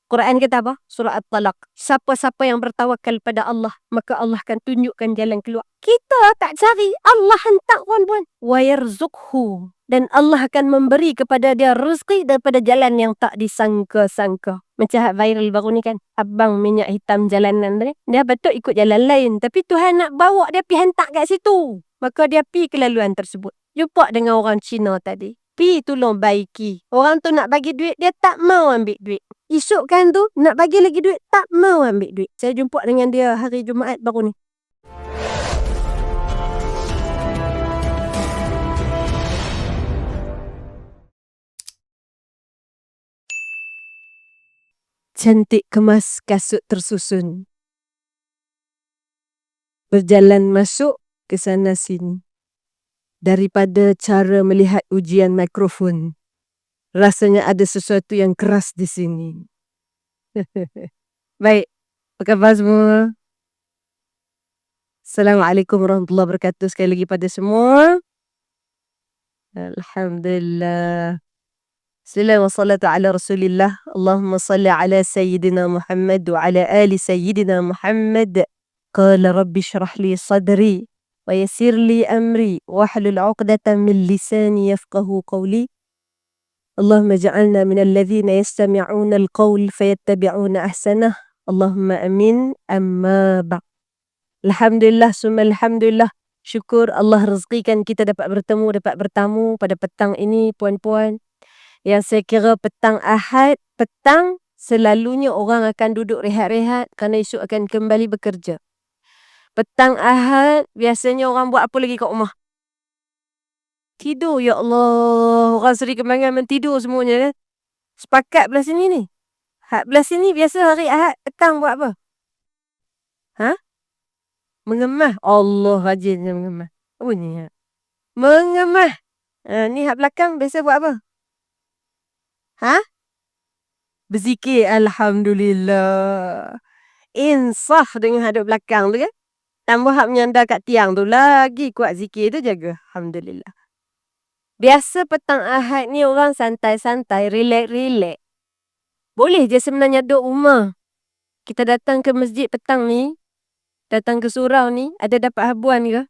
Quran kata apa? Surah At-Talaq. Siapa-siapa yang bertawakal pada Allah, maka Allah akan tunjukkan jalan keluar. Kita tak cari, Allah hantar puan-puan. Wa yarzuqhu. Dan Allah akan memberi kepada dia rezeki daripada jalan yang tak disangka-sangka. Macam viral baru ni kan. Abang minyak hitam jalanan tu. Dia betul ikut jalan lain. Tapi Tuhan nak bawa dia pergi hantar kat situ. Maka dia pergi ke laluan tersebut. Jumpa dengan orang Cina tadi. Pi tolong baiki. Orang tu nak bagi duit, dia tak mau ambil duit. Esok kan tu, nak bagi lagi duit, tak mau ambil duit. Saya jumpa dengan dia hari Jumaat baru ni. Cantik kemas kasut tersusun. Berjalan masuk ke sana sini. Daripada cara melihat ujian mikrofon, rasanya ada sesuatu yang keras di sini. Baik, apa khabar semua? Assalamualaikum warahmatullahi wabarakatuh sekali lagi pada semua. Alhamdulillah. Bismillah wa salatu ala rasulillah. Allahumma salli ala sayyidina Muhammad wa ala ali sayyidina Muhammad. Qala rabbi syrah li sadri wa yassir li amri wa hlul 'uqdatan min lisani yafqahu qawli. Allahumma ja'alna minal ladzina yastami'una al-qawl fayattabi'una ahsanah. Allahumma amin. Amma ba'd. Alhamdulillah summa alhamdulillah. Syukur Allah rezekikan kita dapat bertemu, dapat bertamu pada petang ini puan-puan. Yang saya kira petang Ahad, petang selalunya orang akan duduk rehat-rehat kerana esok akan kembali bekerja. Petang Ahad, biasanya orang buat apa lagi kat rumah? Tidur, ya Allah. Orang Seri Kembangan tidur semuanya kan. Sepakat belah sini ni. Hak belah sini biasa hari Ahad, petang buat apa? Ha? Mengemah. Allah rajinnya mengemah. Apa ni? Mengemah. Ni hak belakang biasa buat apa? Ha? Berzikir. Alhamdulillah. Insaf dengan hadap belakang tu kan. Tambah hak menyandar kat tiang tu lagi kuat zikir tu jaga. Alhamdulillah. Biasa petang Ahad ni orang santai-santai, relax-relax. Boleh je sebenarnya duduk rumah. Kita datang ke masjid petang ni, datang ke surau ni, ada dapat habuan ke?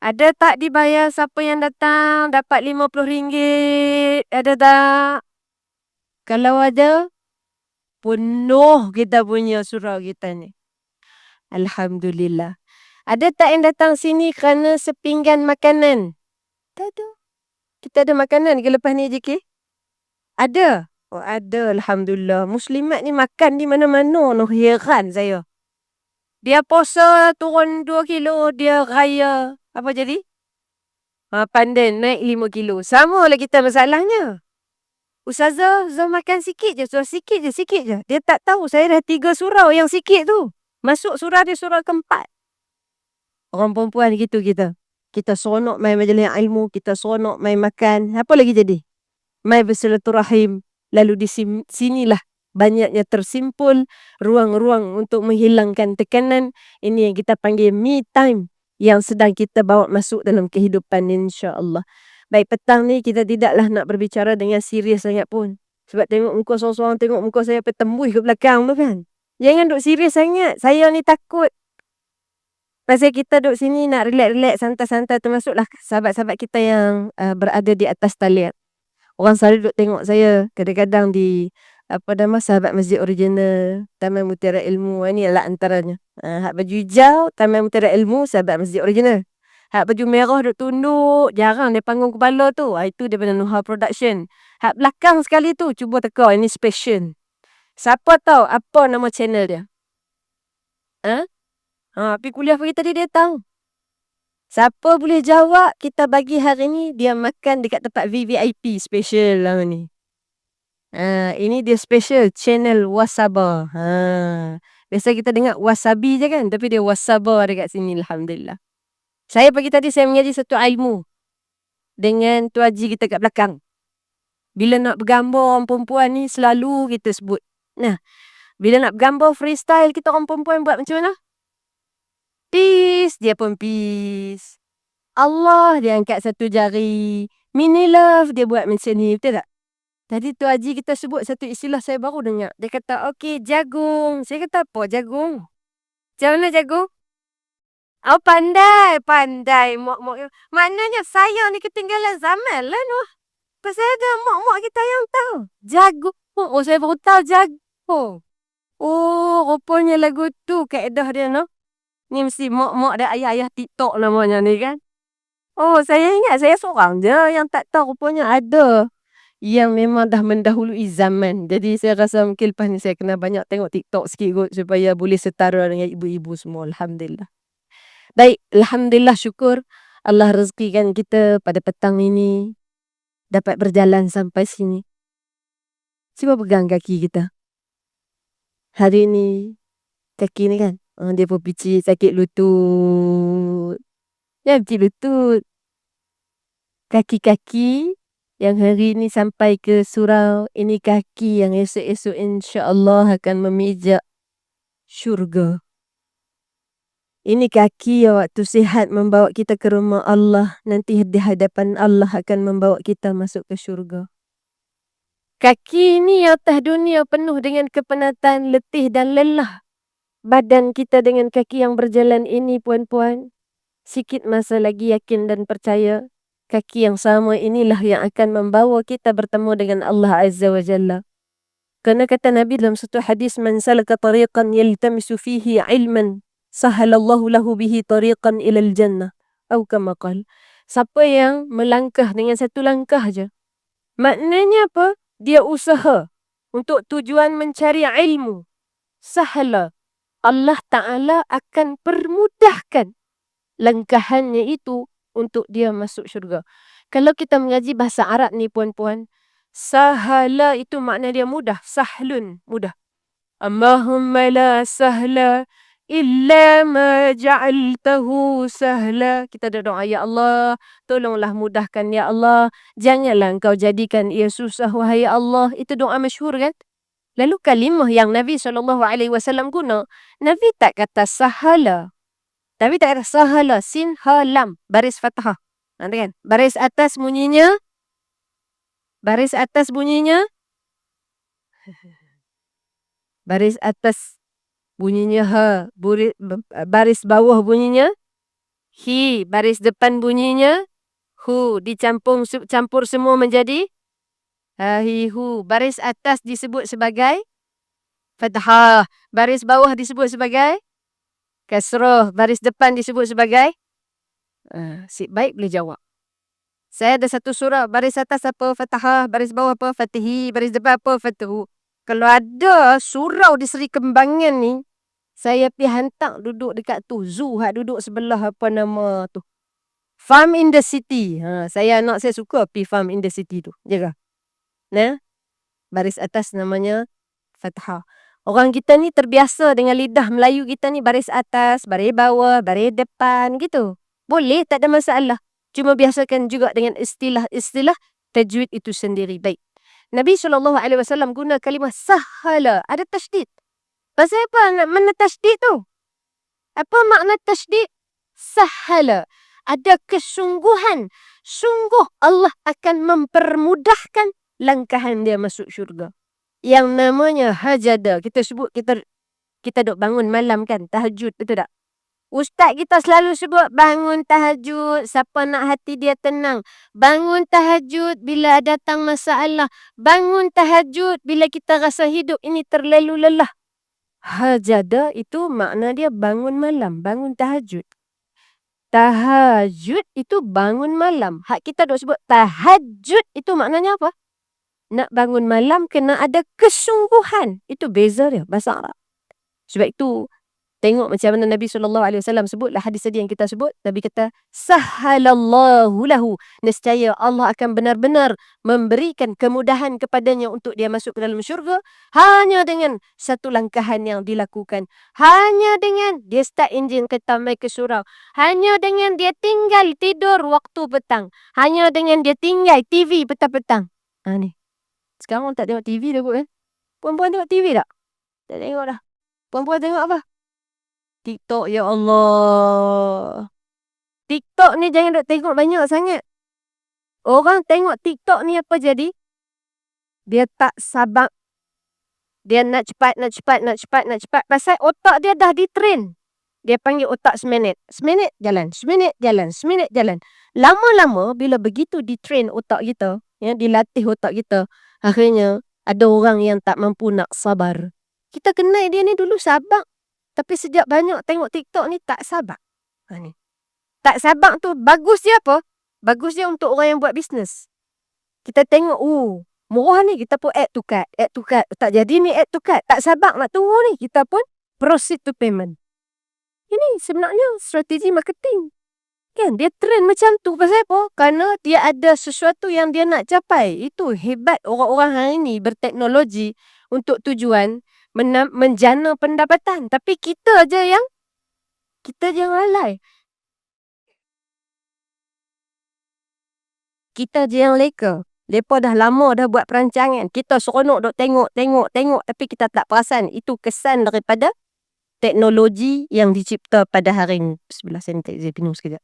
Ada tak dibayar siapa yang datang dapat RM50? Ada tak? Kalau ada, penuh kita punya surau kita ni. Alhamdulillah. Ada tak yang datang sini kerana sepinggan makanan? Tak ada. Kita ada makanan ke lepas ni JK? Ada. Oh ada, Alhamdulillah. Muslimat ni makan di mana-mana. No, heran saya. Dia puasa turun 2 kilo, dia raya. Apa jadi? Pandai naik 5 kilo. Sama lah kita masalahnya. Ustazah, Zah makan sikit je. Sikit je. Dia tak tahu saya dah 3 surau yang sikit tu. Masuk surau dia surau keempat. Orang perempuan gitu kita. Kita seronok main majlis ilmu. Kita seronok main makan. Apa lagi jadi? Main bersilaturahim. Lalu di sinilah banyaknya tersimpul ruang-ruang untuk menghilangkan tekanan. Ini yang kita panggil me time. Yang sedang kita bawa masuk dalam kehidupan insya-Allah. Baik, petang ni kita tidaklah nak berbicara dengan serius sangat pun. Sebab tengok muka seorang-seorang, tengok muka saya sampai tembus ke belakang tu kan. Jangan duk serius sangat. Saya ni takut. Pasal kita duduk sini nak relax-relax, santai-santai, termasuklah sahabat-sahabat kita yang berada di atas talian. Orang selalu duduk tengok saya kadang-kadang di sahabat Masjid Original, Taman Mutiara Ilmu. Ini adalah antaranya. Hak baju hijau, Taman Mutiara Ilmu, sahabat Masjid Original. Hak baju merah duduk tunduk, jarang dia panggung kepala tu. Itu daripada Nuha Production. Hak belakang sekali tu, cuba teka, ini special. Siapa tahu apa nama channel dia? Pergi kuliah pagi tadi dia tahu. Siapa boleh jawab, kita bagi hari ni dia makan dekat tempat VVIP special lah ni. Ini dia special channel Wasaba. Biasa kita dengar wasabi je kan, tapi dia Wasaba dekat sini, Alhamdulillah. Saya pagi tadi saya mengaji satu ilmu dengan Tu Haji kita kat belakang. Bila nak bergambar orang perempuan ni selalu kita sebut. Nah, bila nak bergambar freestyle kita orang perempuan buat macam mana? Peace, dia pun peace. Allah, dia angkat satu jari. Mini love, dia buat macam ni, betul tak? Tadi tu Haji kita sebut satu istilah saya baru dengar. Dia kata, okey, jagung. Saya kata, apa jagung? Macam mana jagung? Oh, pandai. Pandai. Mak-mak. Maknanya saya ni ketinggalan zaman lah, Noh. Pasal ada mak-mak kita yang tahu. Jagung. Oh, saya baru tahu jagung. Oh, rupanya lagu tu kaedah dia, Noh. Ni mesti mak-mak dan ayah-ayah TikTok namanya ni kan. Oh, saya ingat saya seorang je yang tak tahu. Rupanya ada yang memang dah mendahului zaman. Jadi saya rasa mungkin lepas ni saya kena banyak tengok TikTok sikit kot supaya boleh setara dengan ibu-ibu semua. Alhamdulillah. Baik, Alhamdulillah, syukur Allah rezekikan kita pada petang ini dapat berjalan sampai sini. Cuba pegang kaki kita. Hari ni, kaki ni kan, dia pun picit sakit lutut. Ya, picit lutut. Kaki-kaki yang hari ni sampai ke surau, ini kaki yang esok-esok insya-Allah akan memijak syurga. Ini kaki yang waktu sihat membawa kita ke rumah Allah. Nanti di hadapan Allah akan membawa kita masuk ke syurga. Kaki ini atas dunia penuh dengan kepenatan, letih dan lelah. Badan kita dengan kaki yang berjalan ini, puan-puan, sikit masa lagi yakin dan percaya. Kaki yang sama inilah yang akan membawa kita bertemu dengan Allah Azza wa Jalla. Kerana kata Nabi dalam satu hadis, man salaka tariqan yaltamisu fihi ilman, sahalallahu lahu bihi tariqan ilal jannah. Atau kama qala. Siapa yang melangkah dengan satu langkah je. Maknanya apa? Dia usaha untuk tujuan mencari ilmu. Sahala. Allah Ta'ala akan permudahkan langkahannya itu untuk dia masuk syurga. Kalau kita mengaji bahasa Arab ni, puan-puan, sahala itu makna dia mudah. Sahlun, mudah. Allahumma la sahla illa ma ja'altahu sahla. Kita ada doa, ya Allah, tolonglah mudahkan, ya Allah. Janganlah engkau jadikan ia susah, wahai Allah. Itu doa masyhur kan? Lalu kalimah yang Nabi SAW guna, Nabi tak kata sahala. Tapi tak kata sahala, sin, ha, lam, baris fathah. Nanti kan? Baris atas bunyinya. Baris atas bunyinya. Baris atas bunyinya ha. Baris bawah bunyinya hi. Baris depan bunyinya hu. Campur semua menjadi ha, hi, hu. Baris atas disebut sebagai fathah. Baris bawah disebut sebagai kasrah. Baris depan disebut sebagai si baik boleh jawab. Saya ada satu surah, baris atas apa? Fathah. Baris bawah apa? Fatihi. Baris depan apa? Fatuhu. Kalau ada surau di Seri Kembangan ni, saya pergi hantar duduk dekat tu. Zoo duduk sebelah apa nama tu. Farm in the City. Anak saya suka pergi Farm in the City tu. Jaga. Nah, baris atas namanya fathah. Orang kita ni terbiasa dengan lidah Melayu kita ni baris atas, baris bawah, baris depan gitu. Boleh, tak ada masalah. Cuma biasakan juga dengan istilah-istilah tajwid itu sendiri. Baik. Nabi SAW guna kalimah sahala. Ada tasydid. Pasal apa makna tasydid tu? Apa makna tasydid? Sahala. Ada kesungguhan. Sungguh Allah akan mempermudahkan langkahan dia masuk syurga. Yang namanya hajada. Kita sebut, kita duk bangun malam kan, tahajud, betul tak? Ustaz kita selalu sebut bangun tahajud, siapa nak hati dia tenang. Bangun tahajud bila datang masalah. Bangun tahajud bila kita rasa hidup ini terlalu lelah. Hajada itu makna dia bangun malam, bangun tahajud. Tahajud itu bangun malam. Hak kita duk sebut tahajud itu maknanya apa? Nak bangun malam kena ada kesungguhan. Itu beza dia bahasa Arab. Sebab itu tengok macam mana Nabi SAW sebutlah hadis tadi yang kita sebut. Nabi kata, sahalallahu lahu. Nescaya Allah akan benar-benar memberikan kemudahan kepadanya untuk dia masuk ke dalam syurga. Hanya dengan satu langkahan yang dilakukan. Hanya dengan dia start enjin kereta mai ke surau. Hanya dengan dia tinggal tidur waktu petang. Hanya dengan dia tinggal TV petang-petang. Ni. Sekarang tak tengok TV dah kot kan? Puan-puan tengok TV tak? Tak tengok dah. Puan-puan tengok apa? TikTok, ya Allah. TikTok ni jangan duk tengok banyak sangat. Orang tengok TikTok ni apa jadi? Dia tak sabar. Dia nak cepat. Pasal otak dia dah di-train. Dia panggil otak seminit. Seminit jalan. Lama-lama bila begitu di-train otak kita, dilatih otak kita, akhirnya ada orang yang tak mampu nak sabar. Kita kenal dia ni dulu sabar. Tapi sejak banyak tengok TikTok ni tak sabar. Ni. Tak sabar tu bagus dia apa? Bagus dia untuk orang yang buat bisnes. Kita tengok, murah ni, kita pun add to cart. Tak jadi ni add to cart. Tak sabar nak tunggu ni, kita pun proceed to payment. Ini sebenarnya strategi marketing. Kan? Dia trend macam tu. Pasal apa? Kerana dia ada sesuatu yang dia nak capai. Itu hebat orang-orang hari ni berteknologi untuk tujuan menjana pendapatan. Tapi kita je yang lalai. Kita je yang leka. Mereka dah lama dah buat perancangan. Kita seronok duk tengok. Tapi kita tak perasan. Itu kesan daripada teknologi yang dicipta pada hari ini. Bismillah, saya minum sekejap.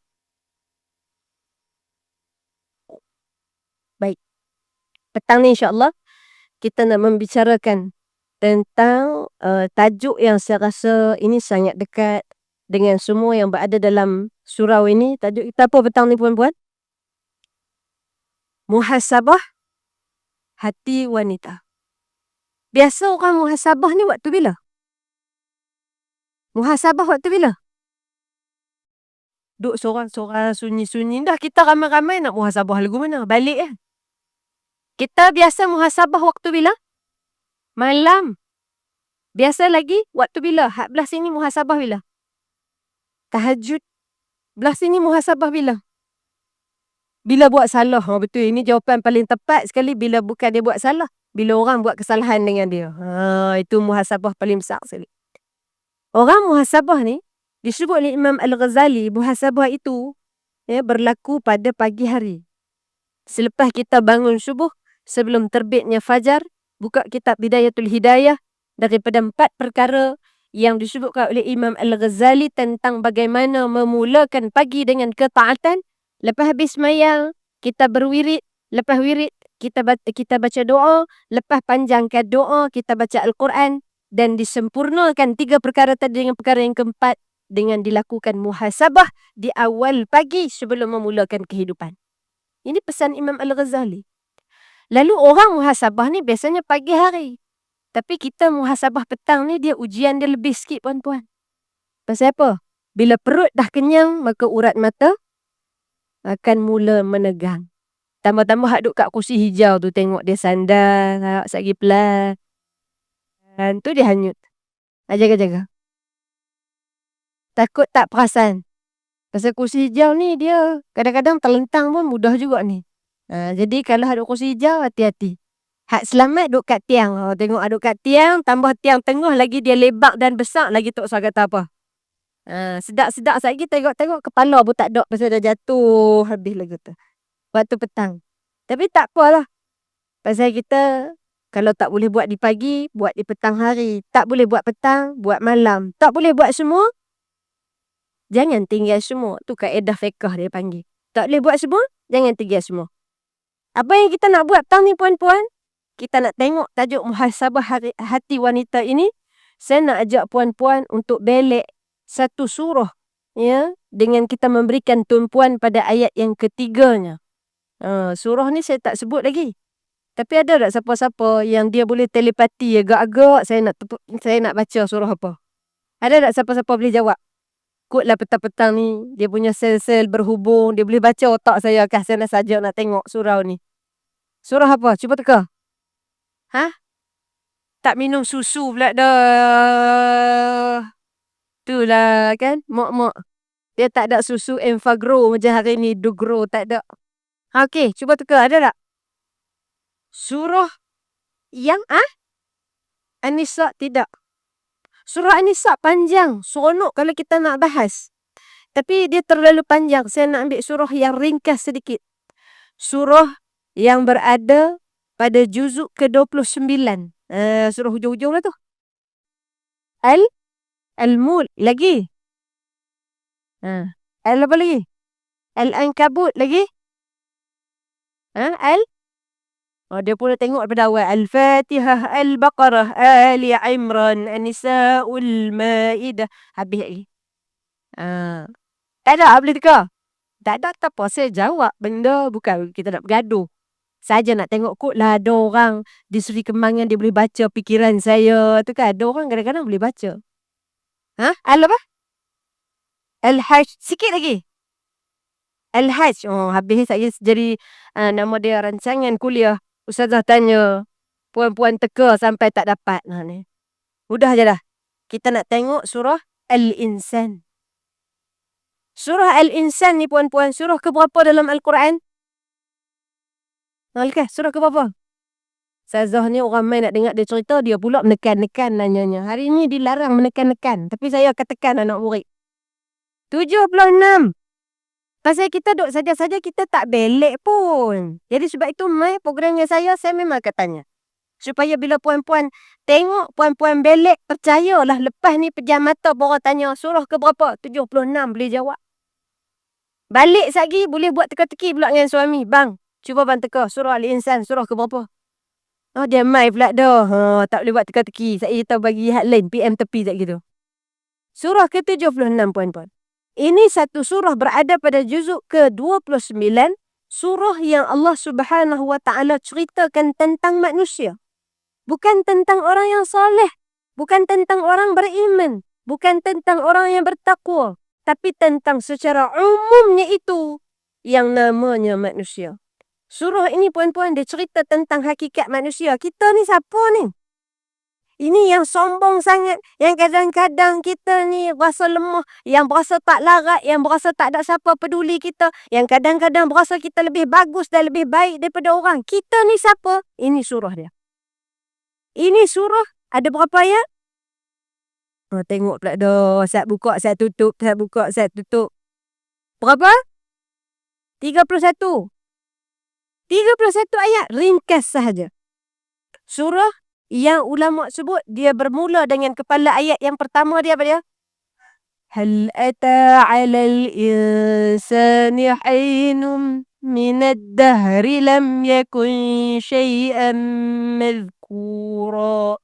Baik. Petang ni insyaAllah kita nak membicarakan tentang tajuk yang saya rasa ini sangat dekat dengan semua yang berada dalam surau ini. Tajuk kita apa petang ni puan-puan? Muhasabah hati wanita. Biasa orang muhasabah ni waktu bila? Muhasabah waktu bila? Duk sorang-sorang, sunyi-sunyi. Dah kita ramai-ramai nak muhasabah lagu mana? Balik Kita biasa muhasabah waktu bila? Malam. Biasa lagi waktu bila? Hak belah sini muhasabah bila? Tahajud. Belah sini muhasabah bila? Bila buat salah. Betul, ini jawapan paling tepat sekali. Bila bukan dia buat salah. Bila orang buat kesalahan dengan dia. Itu muhasabah paling besar sekali. Orang muhasabah ni disebut oleh Imam Al-Ghazali, muhasabah itu berlaku pada pagi hari. Selepas kita bangun subuh, sebelum terbitnya fajar, buka kitab Bidayatul Hidayah daripada 4 perkara yang disebutkan oleh Imam Al-Ghazali tentang bagaimana memulakan pagi dengan ketaatan. Lepas habis sembahyang, kita berwirid. Lepas wirid, kita baca doa. Lepas panjangkan doa, kita baca Al-Quran. Dan disempurnakan 3 perkara tadi dengan perkara yang keempat dengan dilakukan muhasabah di awal pagi sebelum memulakan kehidupan. Ini pesan Imam Al-Ghazali. Lalu orang muhasabah ni biasanya pagi hari. Tapi kita muhasabah petang ni dia ujian dia lebih sikit puan-puan. Pasal apa? Bila perut dah kenyang maka urat mata akan mula menegang. Tambah-tambah hak duduk kat kursi hijau tu tengok dia sandar, sagi pelan. Dan tu dia hanyut. Jaga-jaga. Takut tak perasan. Pasal kursi hijau ni dia kadang-kadang terlentang pun mudah juga ni. Jadi kalau duduk kursi hijau hati-hati. Hak selamat duduk kat tiang. Tengok duduk kat tiang, tambah tiang tengah lagi dia lebar dan besar lagi tak usah kata apa. Sedap-sedap lagi tengok-tengok kepala pun tak ada pasal dah jatuh habis lagu tu. Waktu petang. Tapi tak apalah. Pasal kita kalau tak boleh buat di pagi, buat di petang hari. Tak boleh buat petang, buat malam. Tak boleh buat semua, jangan tinggal semua. Tu kaedah fiqh dia panggil. Tak boleh buat semua, jangan tinggal semua. Apa yang kita nak buat petang ni puan-puan? Kita nak tengok tajuk muhasabah hati wanita ini. Saya nak ajak puan-puan untuk belek satu surah. Dengan kita memberikan tumpuan pada ayat yang ketiganya. Surah ni saya tak sebut lagi. Tapi ada tak siapa-siapa yang dia boleh telepati agak-agak saya nak baca surah apa? Ada tak siapa-siapa boleh jawab? Kutlah petang-petang ni dia punya sel-sel berhubung, dia boleh baca otak saya sana saja nak tengok surau ni. Surah apa? Cuba teka. Tak minum susu pula dah. Itulah kan, mak-mak. Dia tak ada susu Enfagrow macam hari ni, Dugro tak ada. Okey, cuba teka ada tak? Surah yang An-Nisa tidak. Surah An-Nisa panjang. Seronok kalau kita nak bahas. Tapi dia terlalu panjang. Saya nak ambil surah yang ringkas sedikit. Surah yang berada pada juzuk ke-29. Surah hujung-hujung lah tu. Al-Mulk lagi. Apa lagi? Al-Ankabut lagi. Dia pula tengok daripada awal. Al-Fatihah, Al-Baqarah, Ali Imran, An-Nisa'ul Ma'idah. Habis lagi. Tak ada boleh teka. Tak ada tak apa. Saya jawab benda bukan kita nak bergaduh. Saja nak tengok kot lah ada orang di Seri Kembangan dia boleh baca fikiran saya. Tu kan ada orang kadang-kadang boleh baca. Apa? Al-Hajj. Sikit lagi. Al-Hajj. Habis saya jadi nama dia rancangan kuliah. Ustazah tanya. Puan-puan teka sampai tak dapat. Ni. Mudah je dah. Kita nak tengok surah Al-Insan. Surah Al-Insan ni puan-puan. Surah keberapa dalam Al-Quran? Surah keberapa? Ustazah ni orang main nak dengar dia cerita. Dia pula menekan-nekan nanyanya. Hari ni dilarang menekan-nekan. Tapi saya akan tekan anak murid. 76. Pasal kita duduk saja-saja kita tak belek pun. Jadi sebab itu mai program dengan saya memang akan tanya. Supaya bila puan-puan tengok puan-puan belek, percayalah lepas ni pejam mata orang tanya surah ke berapa? 76 boleh jawab. Balik lagi boleh buat teka-teki pula dengan suami. Bang, cuba bang teka surah Al-Insan surah ke berapa? Dia mai pula dah. Tak boleh buat teka-teki. Saya tahu bagi hak lain PM tepi tak gitu. Surah ke-76 puan-puan. Ini satu surah berada pada juzuk ke-29. Surah yang Allah Subhanahu Wa Taala ceritakan tentang manusia. Bukan tentang orang yang soleh. Bukan tentang orang beriman. Bukan tentang orang yang bertakwa. Tapi tentang secara umumnya itu yang namanya manusia. Surah ini puan-puan dia cerita tentang hakikat manusia. Kita ni siapa ni? Ini yang sombong sangat. Yang kadang-kadang kita ni berasa lemah. Yang berasa tak larat. Yang berasa tak ada siapa peduli kita. Yang kadang-kadang berasa kita lebih bagus dan lebih baik daripada orang. Kita ni siapa? Ini surah dia. Ini surah ada berapa ayat? Tengok pula dah. Saya buka, saya tutup. Saya buka, saya tutup. Berapa? 31. 31 ayat ringkas sahaja. Surah yang ulama sebut dia bermula dengan kepala ayat yang pertama dia apa dia? Hal ata 'alal insani hinum minad dahri lam yakun syai'an madhkura.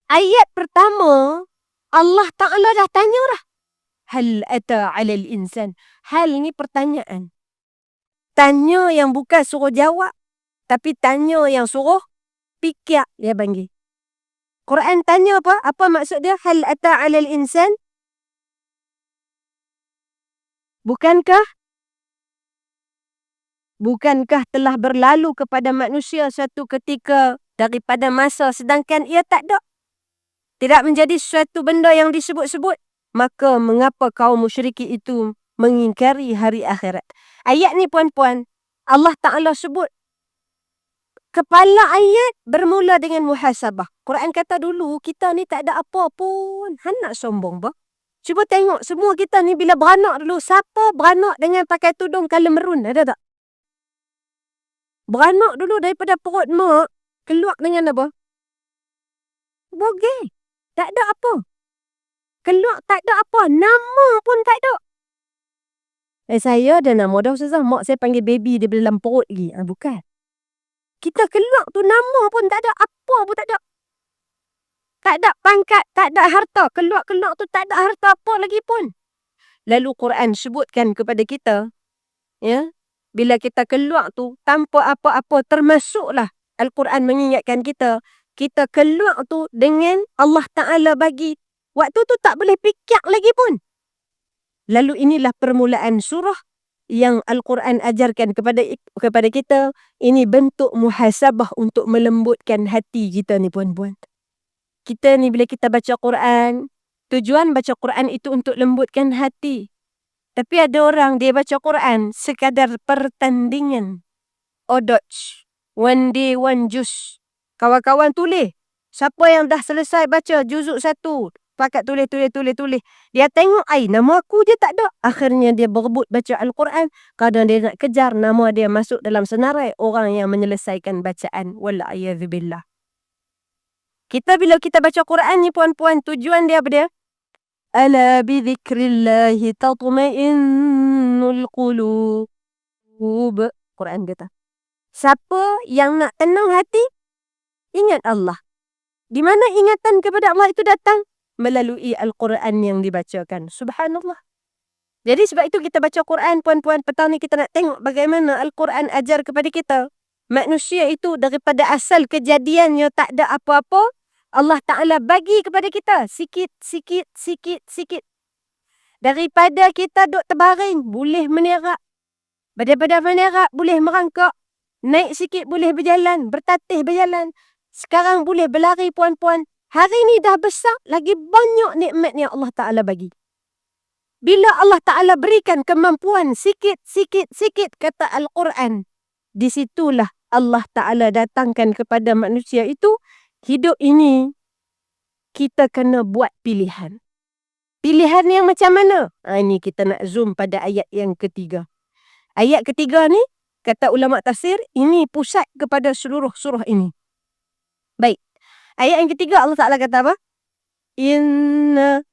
Ayat pertama Allah Ta'ala dah tanya dah. Hal ata 'alal insan. Hal ni pertanyaan. Tanya yang bukan suruh jawab. Tapi tanya yang suruh fikir dia panggil. Quran tanya apa? Apa maksud dia? Hal ata 'alal insan? Bukankah telah berlalu kepada manusia suatu ketika daripada masa sedangkan ia tak ada? Tidak menjadi suatu benda yang disebut-sebut. Maka mengapa kaum musyriki itu mengingkari hari akhirat? Ayat ni puan-puan, Allah Ta'ala sebut. Kepala ayat bermula dengan muhasabah. Quran kata dulu, kita ni tak ada apa pun. Nak sombong bah. Cuba tengok, semua kita ni bila beranak dulu, siapa beranak dengan pakai tudung kala merun? Ada tak? Beranak dulu daripada perut mak, keluar dengan apa? Bogey. Tak ada apa. Keluar tak ada apa. Nama pun tak ada. Saya ada nama dah Ustazah. Mak saya panggil baby dia dalam perut lagi. Bukan. Kita keluar tu nama pun tak ada. Apa pun tak ada. Tak ada pangkat. Tak ada harta. Keluar-keluar tu tak ada harta apa lagi pun. Lalu Quran sebutkan kepada kita. Ya. Bila kita keluar tu tanpa apa-apa termasuklah Al-Quran mengingatkan kita. Kita keluar tu dengan Allah Ta'ala bagi. Waktu tu tak boleh fikir lagi pun. Lalu inilah permulaan surah yang Al-Quran ajarkan kepada kita. Ini bentuk muhasabah untuk melembutkan hati kita ni puan-puan. Kita ni bila kita baca Quran, tujuan baca Quran itu untuk lembutkan hati. Tapi ada orang dia baca Quran sekadar pertandingan. Odoj. One day, one juz. Kawan-kawan tulis. Siapa yang dah selesai baca juzuk 1. Pakat tulis. Dia tengok, nama aku je tak ada. Akhirnya dia berebut baca Al-Quran. Kadang dia nak kejar nama dia masuk dalam senarai orang yang menyelesaikan bacaan. Wal'ayadzubillah. Bila kita baca Quran ni puan-puan, tujuan dia apa dia? Ala bi dzikrillahi tatma'innul qulub. Quran kata. Siapa yang nak tenang hati, ingat Allah. Di mana ingatan kepada Allah itu datang? Melalui Al-Quran yang dibacakan. Subhanallah. Jadi sebab itu kita baca Quran, puan-puan, petang ni kita nak tengok bagaimana Al-Quran ajar kepada kita. Manusia itu daripada asal kejadiannya tak ada apa-apa, Allah Ta'ala bagi kepada kita sikit, sikit, sikit, sikit. Daripada kita duduk terbaring, boleh menerak. Daripada menerak, boleh merangkak. Naik sikit boleh berjalan, bertatih berjalan. Sekarang boleh berlari, puan-puan. Hari ni dah besar, lagi banyak nikmat yang Allah Ta'ala bagi. Bila Allah Ta'ala berikan kemampuan sikit, sikit, sikit, kata Al-Quran, di situlah Allah Ta'ala datangkan kepada manusia itu, hidup ini, kita kena buat pilihan. Pilihan yang macam mana? Ini kita nak zoom pada ayat yang ketiga. Ayat ketiga ni, kata ulama tafsir, ini pusat kepada seluruh surah ini. Baik. Ayat yang ketiga Allah Ta'ala kata apa?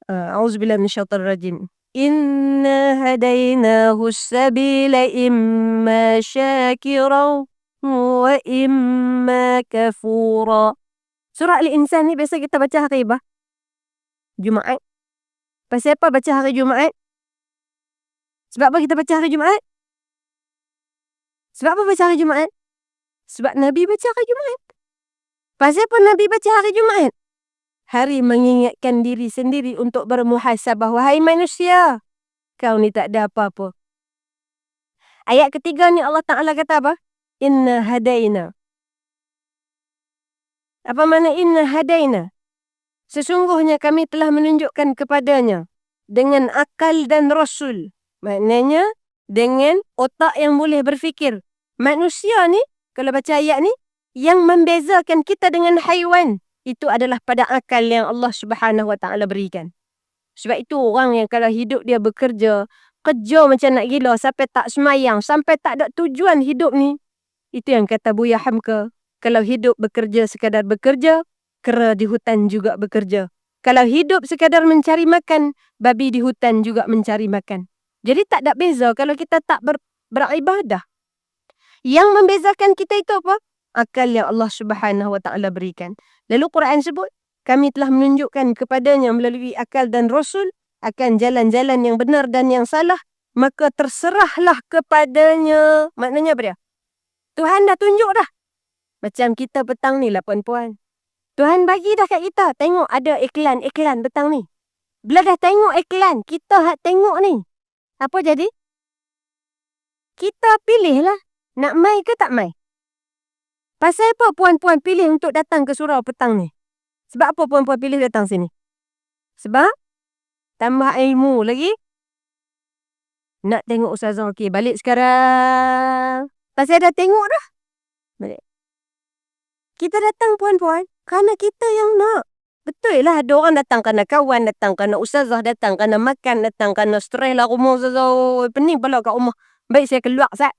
A'udzubillah minasyaitanir rajim. Inna hadainahu as-sabila imma syakira wa imma kafura. Surah Al-Insan ni biasa kita baca hari apa? Jumaat. Pasal apa baca hari Jumaat? Sebab apa kita baca hari Jumaat? Sebab apa baca hari Jumaat? Sebab Nabi baca hari Jumaat. Pasal apa Nabi baca hari Jumaat? Hari mengingatkan diri sendiri untuk bermuhasabah. Wahai manusia, kau ni tak ada apa-apa. Ayat ketiga ni Allah Ta'ala kata apa? Inna hadaina. Apa makna inna hadaina? Sesungguhnya kami telah menunjukkan kepadanya dengan akal dan rasul. Maknanya dengan otak yang boleh berfikir. Manusia ni, kalau baca ayat ni, yang membezakan kita dengan haiwan, itu adalah pada akal yang Allah Subhanahu Wa Ta'ala berikan. Sebab itu orang yang kalau hidup dia bekerja, kerja macam nak gila, sampai tak semayang, sampai tak ada tujuan hidup ni. Itu yang kata Buya Hamka. Kalau hidup bekerja sekadar bekerja, kera di hutan juga bekerja. Kalau hidup sekadar mencari makan, babi di hutan juga mencari makan. Jadi tak ada beza kalau kita tak beribadah. Yang membezakan kita itu apa? Akal yang Allah Subhanahu Wa Ta'ala berikan. Lalu Quran sebut, kami telah menunjukkan kepadanya melalui akal dan rasul akan jalan-jalan yang benar dan yang salah, maka terserahlah kepadanya. Maknanya apa dia? Tuhan dah tunjuk dah. Macam kita petang ni lah puan-puan. Tuhan bagi dah kat kita. Tengok ada iklan-iklan petang ni. Bila dah tengok iklan, kita tengok ni. Apa jadi? Kita pilih lah. Nak mai ke tak mai? Pasal apa puan-puan pilih untuk datang ke surau petang ni? Sebab apa puan-puan pilih datang sini? Sebab tambah ilmu lagi. Nak tengok Ustazah. Okey, balik sekarang. Pasal dah tengok dah. Balik. Kita datang puan-puan kerana kita yang nak. Betul lah, ada orang datang kerana kawan, datang kerana Ustazah, datang kerana makan, datang kerana stres lah rumah Ustazah. Oh, pening pula kat rumah. Baik saya keluar Ustaz.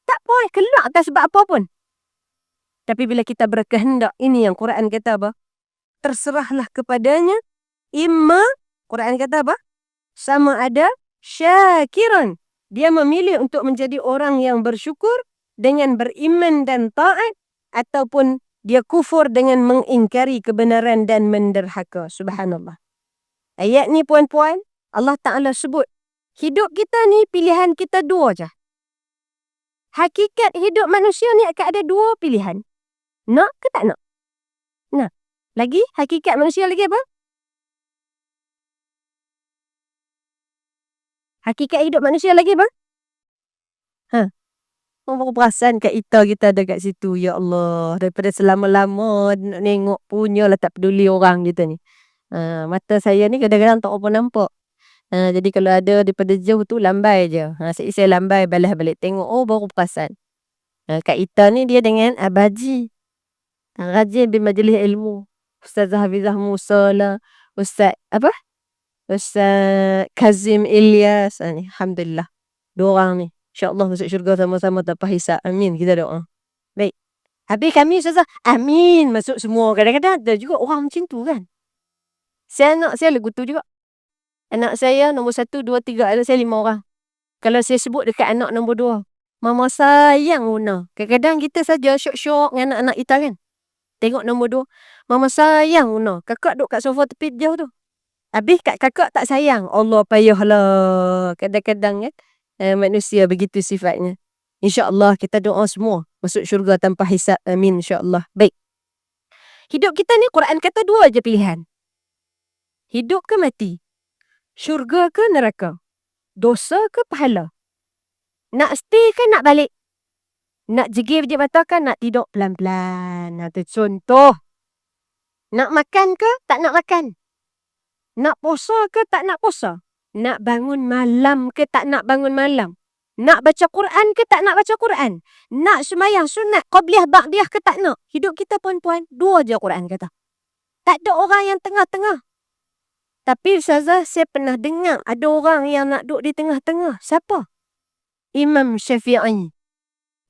Tak boleh keluar tak sebab apa pun. Tapi bila kita berkehendak, ini yang Quran kata apa? Terserahlah kepadanya. Imma, Quran kata apa? Sama ada syakiran. Dia memilih untuk menjadi orang yang bersyukur dengan beriman dan taat, ataupun dia kufur dengan mengingkari kebenaran dan menderhaka. Subhanallah. Ayat ni puan-puan, Allah Ta'ala sebut, hidup kita ni pilihan kita dua je. Hakikat hidup manusia ni akan ada dua pilihan. Nak ke tak nak? Nah. Lagi, hakikat manusia lagi apa? Hakikat hidup manusia lagi apa? Orang perasan kat kita ada kat situ. Ya Allah. Daripada selama-lama nak tengok punya lah tak peduli orang gitu ni. Mata saya ni kadang-kadang tak apa nampak. Jadi kalau ada daripada jauh tu lambai je. Saya lambai balas balik tengok. Oh baru perasan. Kak Ita ni dia dengan Abaji. Rajin di majlis ilmu. Ustazah Hafizah Musa lah. Ustaz apa? Ustaz Kazim Ilyas. Alhamdulillah. Dua orang ni. InsyaAllah masuk syurga sama-sama tanpa hisab. Amin. Kita doa. Baik. Habis kami Ustazah. Amin. Masuk semua. Kadang-kadang ada juga orang macam tu kan. Anak saya lagu tu juga. Anak saya nombor 1, 2, 3. Ada saya 5 orang. Kalau saya sebut dekat anak nombor 2. Mama sayang Una. Kadang-kadang kita saja syok-syok dengan anak-anak kita kan. Tengok nombor 2. Mama sayang Una. Kakak duduk kat sofa tepi jauh tu. Habis kat kakak tak sayang. Allah payahlah. Kadang-kadang kan. Manusia begitu sifatnya. InsyaAllah kita doa semua. Masuk syurga tanpa hisab. Amin insyaAllah. Baik. Hidup kita ni Quran kata 2 je pilihan. Hidup ke mati? Syurga ke neraka? Dosa ke pahala? Nak stay ke nak balik? Nak jegir-jegir mata ke nak tidur pelan-pelan? Itu contoh. Nak makan ke tak nak makan? Nak puasa ke tak nak puasa? Nak bangun malam ke tak nak bangun malam? Nak baca Quran ke tak nak baca Quran? Nak sembahyang sunat, qabliyah, ba'diyah ke tak nak? Hidup kita puan-puan, 2 je Quran kata. Tak ada orang yang tengah-tengah. Tapi Ustazah, saya pernah dengar ada orang yang nak duduk di tengah-tengah. Siapa? Imam Syafi'i.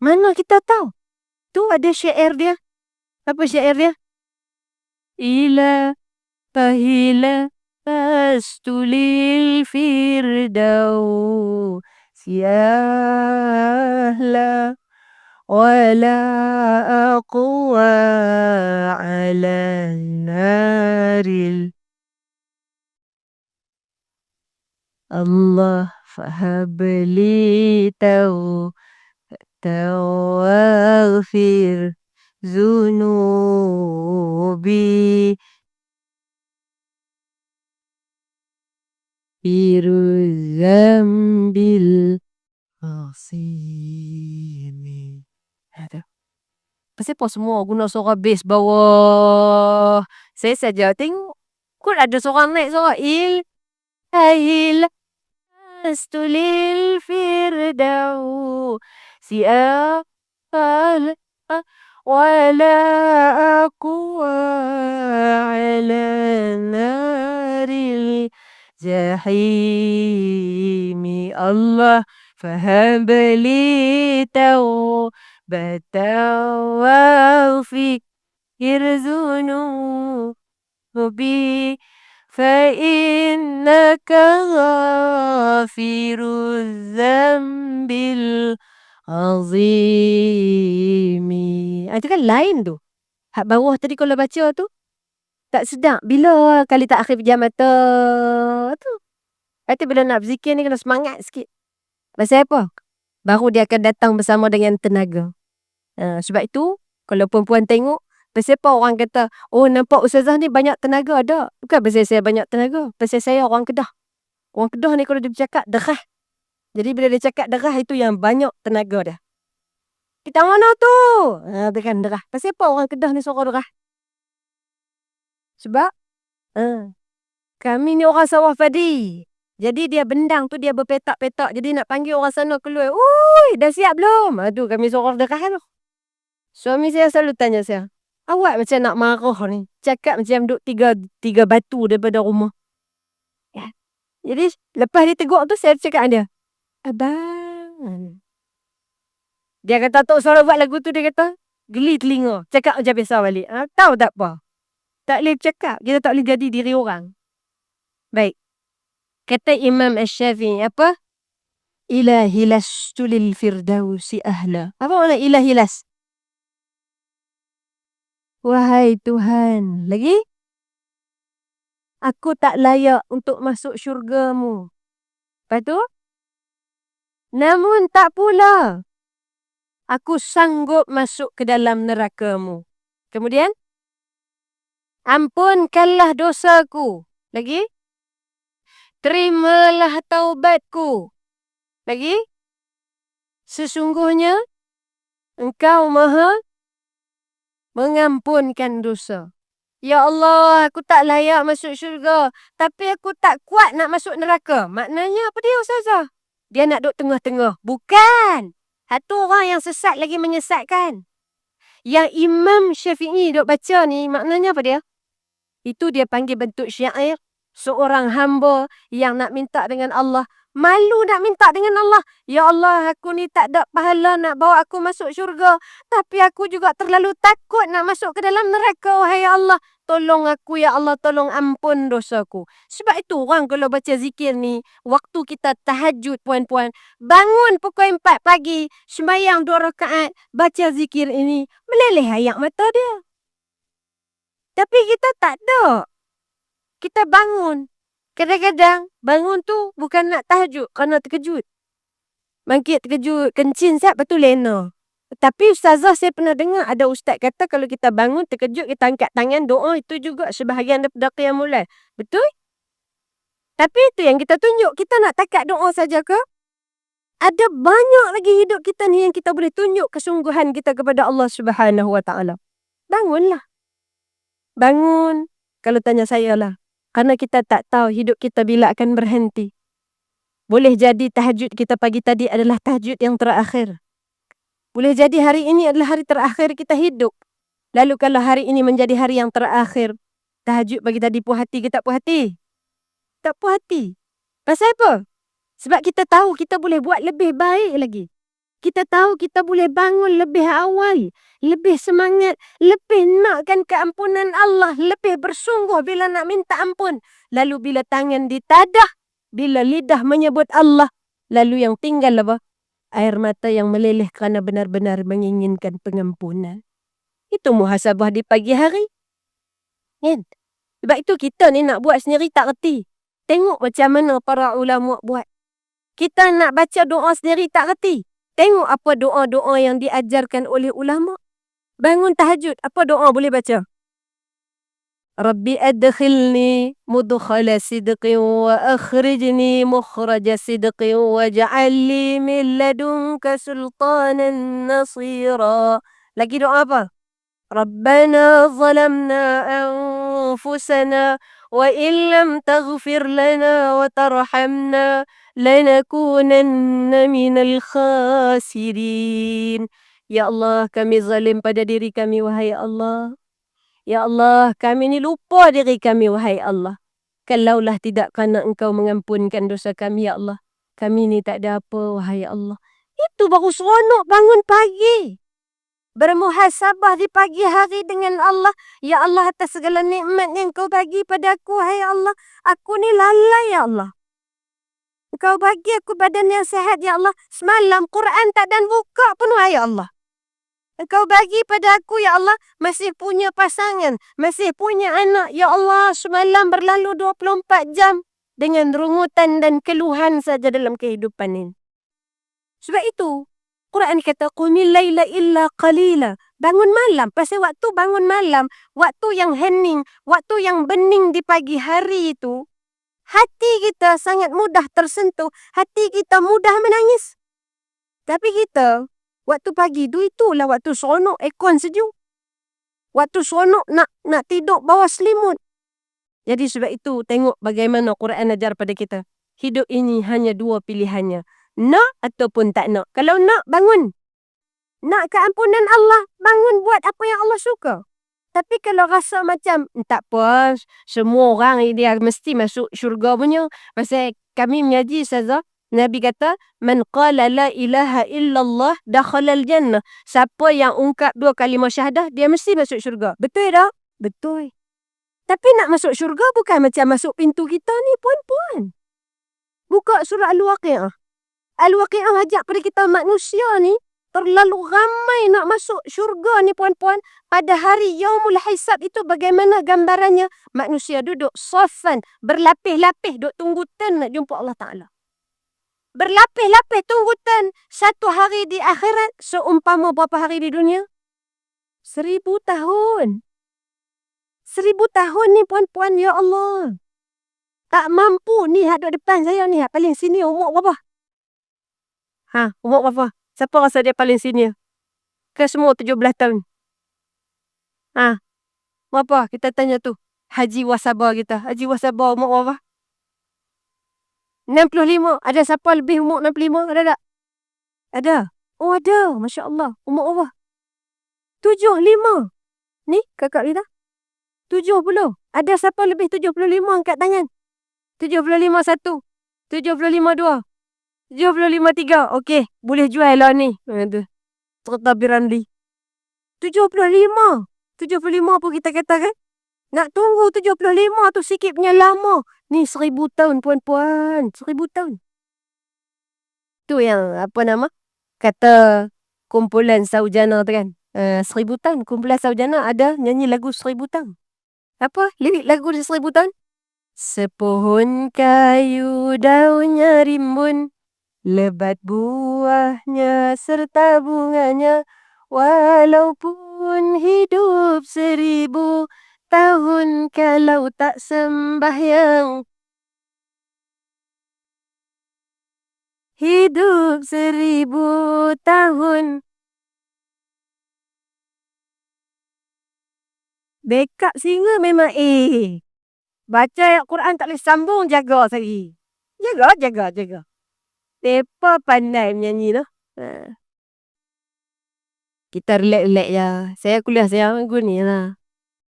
Mana kita tahu? Tu ada syair dia. Apa syair dia? Ila tahila astulil firdaus siahla wala aqwa ala naril Allah fahabli tawaghfir zunubi Firuzambil Asimi. Ada. Pasal apa semua guna suara bass bawah? Saya saja tengok. Kok ada suara naik suara il. Ahil. Astulil firdau. Si'afal. Wala aku ala naril jahimi Allah fahabli tawbatan waghfir zunubi fa innaka ghafiruz zambil azimi. Itu kan lain tu. Hak bawah tadi kalau baca tu tak sedap. Bila kali tak akhir pejam mata tu. Nanti bila nak berzikir ni kena semangat sikit. Pasal apa? Baru dia akan datang bersama dengan tenaga. Sebab itu, kalau perempuan tengok, pasal apa orang kata, oh nampak Ustazah ni banyak tenaga, ada. Bukan pasal saya banyak tenaga. Pasal saya orang Kedah. Orang Kedah ni kalau dia bercakap, derah. Jadi bila dia cakap derah, itu yang banyak tenaga dia. Kita mana tu? Dia kan derah. Pasal apa orang Kedah ni suara derah? Sebab kami ni orang sawah padi. Jadi dia bendang tu dia berpetak-petak. Jadi nak panggil orang sana keluar. Ui, dah siap belum? Aduh, kami suara derah tu. Suami saya selalu tanya saya, awak macam nak marah ni. Cakap macam duduk tiga batu daripada rumah. Ya. Jadi lepas dia tegur tu saya cakap dia, abang. Dia kata tak suara buat lagu tu, dia kata geli telinga. Cakap macam biasa balik. Tahu tak apa? Tak boleh cakap. Kita tak boleh jadi diri orang. Baik. Kata Imam Asy-Syafi'i apa? Ilahi lastu lil firdausi ahla. Apa makna ilahi las? Wahai Tuhan. Lagi? Aku tak layak untuk masuk syurgamu. Lepas tu? Namun tak pula. Aku sanggup masuk ke dalam nerakamu. Kemudian? Ampunkanlah dosaku. Lagi? Terimalah taubatku. Lagi? Sesungguhnya Engkau Maha mengampunkan dosa. Ya Allah, aku tak layak masuk syurga. Tapi aku tak kuat nak masuk neraka. Maknanya apa dia Ustazah? Dia nak duduk tengah-tengah. Bukan. Satu orang yang sesat lagi menyesatkan. Yang Imam Syafi'i duk baca ni, maknanya apa dia? Itu dia panggil bentuk syair. Seorang hamba yang nak minta dengan Allah. Malu nak minta dengan Allah. Ya Allah, aku ni tak ada pahala nak bawa aku masuk syurga. Tapi aku juga terlalu takut nak masuk ke dalam neraka. Wahai Allah, tolong aku, ya Allah, tolong ampun dosaku. Sebab itu orang kalau baca zikir ni, waktu kita tahajud, puan-puan, bangun pukul 4 pagi, sembahyang 2 rakaat, baca zikir ini, meleleh air mata dia. Tapi kita tak ada. Kita bangun. Kadang-kadang bangun tu bukan nak tahajud, kerana terkejut. Bangkit terkejut, kencing siap, lepas tu lena. Tapi ustazah saya pernah dengar ada ustaz kata kalau kita bangun terkejut, kita angkat tangan doa, itu juga sebahagian daripada qiyamul lail. Betul? Tapi itu yang kita tunjuk. Kita nak takat doa saja ke? Ada banyak lagi hidup kita ni yang kita boleh tunjuk kesungguhan kita kepada Allah Subhanahu Wa Taala. Bangunlah. Bangun. Kalau tanya saya lah. Karena kita tak tahu hidup kita bila akan berhenti. Boleh jadi tahajud kita pagi tadi adalah tahajud yang terakhir. Boleh jadi hari ini adalah hari terakhir kita hidup. Lalu kalau hari ini menjadi hari yang terakhir, tahajud pagi tadi puas hati ke tak puas hati? Tak puas hati. Pasal apa? Sebab kita tahu kita boleh buat lebih baik lagi. Kita tahu kita boleh bangun lebih awal, lebih semangat, lebih nakkan keampunan Allah, lebih bersungguh bila nak minta ampun. Lalu bila tangan ditadah, bila lidah menyebut Allah, lalu yang tinggal apa? Air mata yang meleleh kerana benar-benar menginginkan pengampunan. Itu muhasabah di pagi hari. Kan? Sebab itu kita ni nak buat sendiri tak reti. Tengok macam mana para ulama buat. Kita nak baca doa sendiri tak reti. Tengok apa doa-doa yang diajarkan oleh ulama. Bangun tahajud, apa doa boleh baca? Rabbi adkhilni mudkhala sidqin wa akhrijni mukhraja sidqin waj'al li min ladunka sultanan nasira. Lagi doa apa? Rabbana zalamna anfusana wa illam taghfir lana wa tarhamna lanakunanna minal khasirin. Ya Allah, kami zalim pada diri kami, wahai Allah. Ya Allah, kami ni lupa diri kami, wahai Allah. Kalaulah tidak kerana Engkau mengampunkan dosa kami, ya Allah. Kami ni tak ada apa, wahai Allah. Itu baru seronok bangun pagi. Bermuhasabah di pagi hari dengan Allah. Ya Allah, atas segala nikmat yang Engkau bagi pada aku, wahai Allah. Aku ni lalai, ya Allah. Engkau bagi aku badan yang sihat, ya Allah. Semalam Quran tak dan buka pun, wahai Allah. Engkau bagi pada aku, ya Allah, masih punya pasangan, masih punya anak. Ya Allah, semalam berlalu 24 jam dengan rungutan dan keluhan saja dalam kehidupan ini. Sebab itu, Quran kata, Qumil layla illa qalila. Bangun malam. Pasal waktu bangun malam, waktu yang hening, waktu yang bening di pagi hari itu, hati kita sangat mudah tersentuh, hati kita mudah menangis. Tapi kita, waktu pagi tu itulah waktu seronok aircon sejuk. Waktu seronok nak tidur bawah selimut. Jadi sebab itu tengok bagaimana Quran ajar pada kita. Hidup ini hanya 2 pilihannya. Nak ataupun tak nak. Kalau nak, bangun. Nak keampunan Allah, bangun buat apa yang Allah suka. Tapi kalau rasa macam, tak apa, semua orang dia mesti masuk syurga punya. Pasal kami mengaji saja. Nabi kata, Man qala la ilaha illallah dakhalal jannah. Siapa yang ungkap 2 kalimah syahadah, dia mesti masuk syurga. Betul tak? Betul. Tapi nak masuk syurga bukan macam masuk pintu kita ni, puan-puan. Buka surah Al-Waqi'ah. Al-Waqi'ah ajak pada kita manusia ni, terlalu ramai nak masuk syurga ni, puan-puan. Pada hari Yaumul Hisab itu bagaimana gambarannya? Manusia duduk safan, berlapis-lapis, duduk tunggu turn nak jumpa Allah Ta'ala. Berlapis-lapis tunggutan. 1 hari di akhirat seumpama berapa hari di dunia? 1000 tahun. 1000 tahun ni, puan-puan, ya Allah. Tak mampu ni hadap depan saya ni, paling sini umur berapa? Umur berapa? Siapa rasa dia paling senior? Ke semua 17 tahun? Berapa? Kita tanya tu. Haji Wasabah kita. Haji Wasabah umur berapa? 65. Ada siapa lebih umur 65? Ada tak? Ada. Oh, ada. Masya Allah. Umur berapa? 75. Ni kakak kita. 70. Ada siapa lebih 75? Angkat tangan. 75 1. 75 2. 75 3. Okey. Boleh jual lah ni. Serta Biramli. 75. 75 pun kita katakan. Nak tunggu 75 tu sikit punya lama. Ni 1000 tahun puan-puan. 1000 tahun. Tu yang apa nama? Kata kumpulan Saujana tu kan. 1000 tahun. Kumpulan Saujana ada nyanyi lagu 1000 tahun. Apa? Lirik lagu 1000 tahun? Sepohon kayu daunnya rimbun, lebat buahnya serta bunganya, walaupun hidup 1000 tahun kalau tak sembahyang. Hidup 1000 tahun. Backup singer memang baca ayat Quran tak boleh sambung, jaga sekali. Jaga. Mereka pandai menyanyi tu. Kita relax-relax je. Saya kuliah saya minggu ni lah.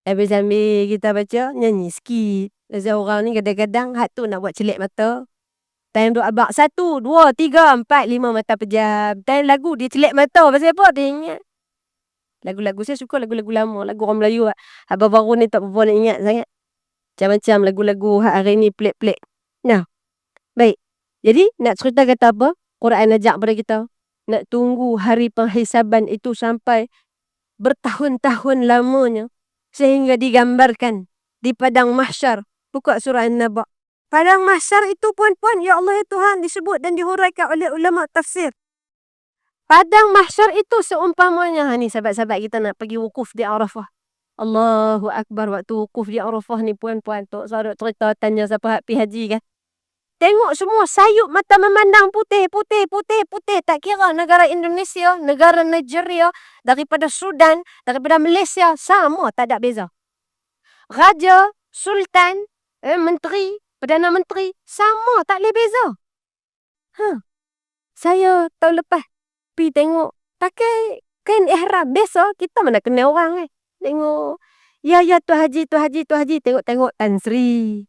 Sambil kita baca, nyanyi sikit. Pasal orang ni kadang-kadang hak tu nak buat celik mata. Time duk abang 1, 2, 3, 4, 5 mata pejam. Time lagu dia celik mata. Pasal apa? Dia ingat. Lagu-lagu saya suka lagu-lagu lama. Lagu orang Melayu. Abang baru ni tak apa nak ingat sangat. Macam-macam lagu-lagu hari ni pelik-pelik. Nah, baik. Jadi, nak cerita kata apa? Quran ajak pada kita. Nak tunggu hari penghisaban itu sampai bertahun-tahun lamanya. Sehingga digambarkan di padang mahsyar. Buka surah An-Naba. Padang mahsyar itu puan-puan, ya Allah ya Tuhan, disebut dan dihuraikan oleh ulama tafsir. Padang mahsyar itu seumpamanya. Ni sahabat-sahabat kita nak pergi wukuf di Arafah. Allahu Akbar, waktu wukuf di Arafah ni puan-puan. Tok Saruk cerita tanya siapa hak pergi haji kan. Tengok semua sayup mata memandang putih. Tak kira negara Indonesia, negara Nigeria, daripada Sudan, daripada Malaysia. Sama, tak ada beza. Raja, Sultan, Menteri, Perdana Menteri. Sama, tak boleh beza. Saya tahun lepas pergi tengok. Pakai kain ihram. Biasa, kita mana kenal orang Tengok. Ya, tu haji. Tengok Tan Sri.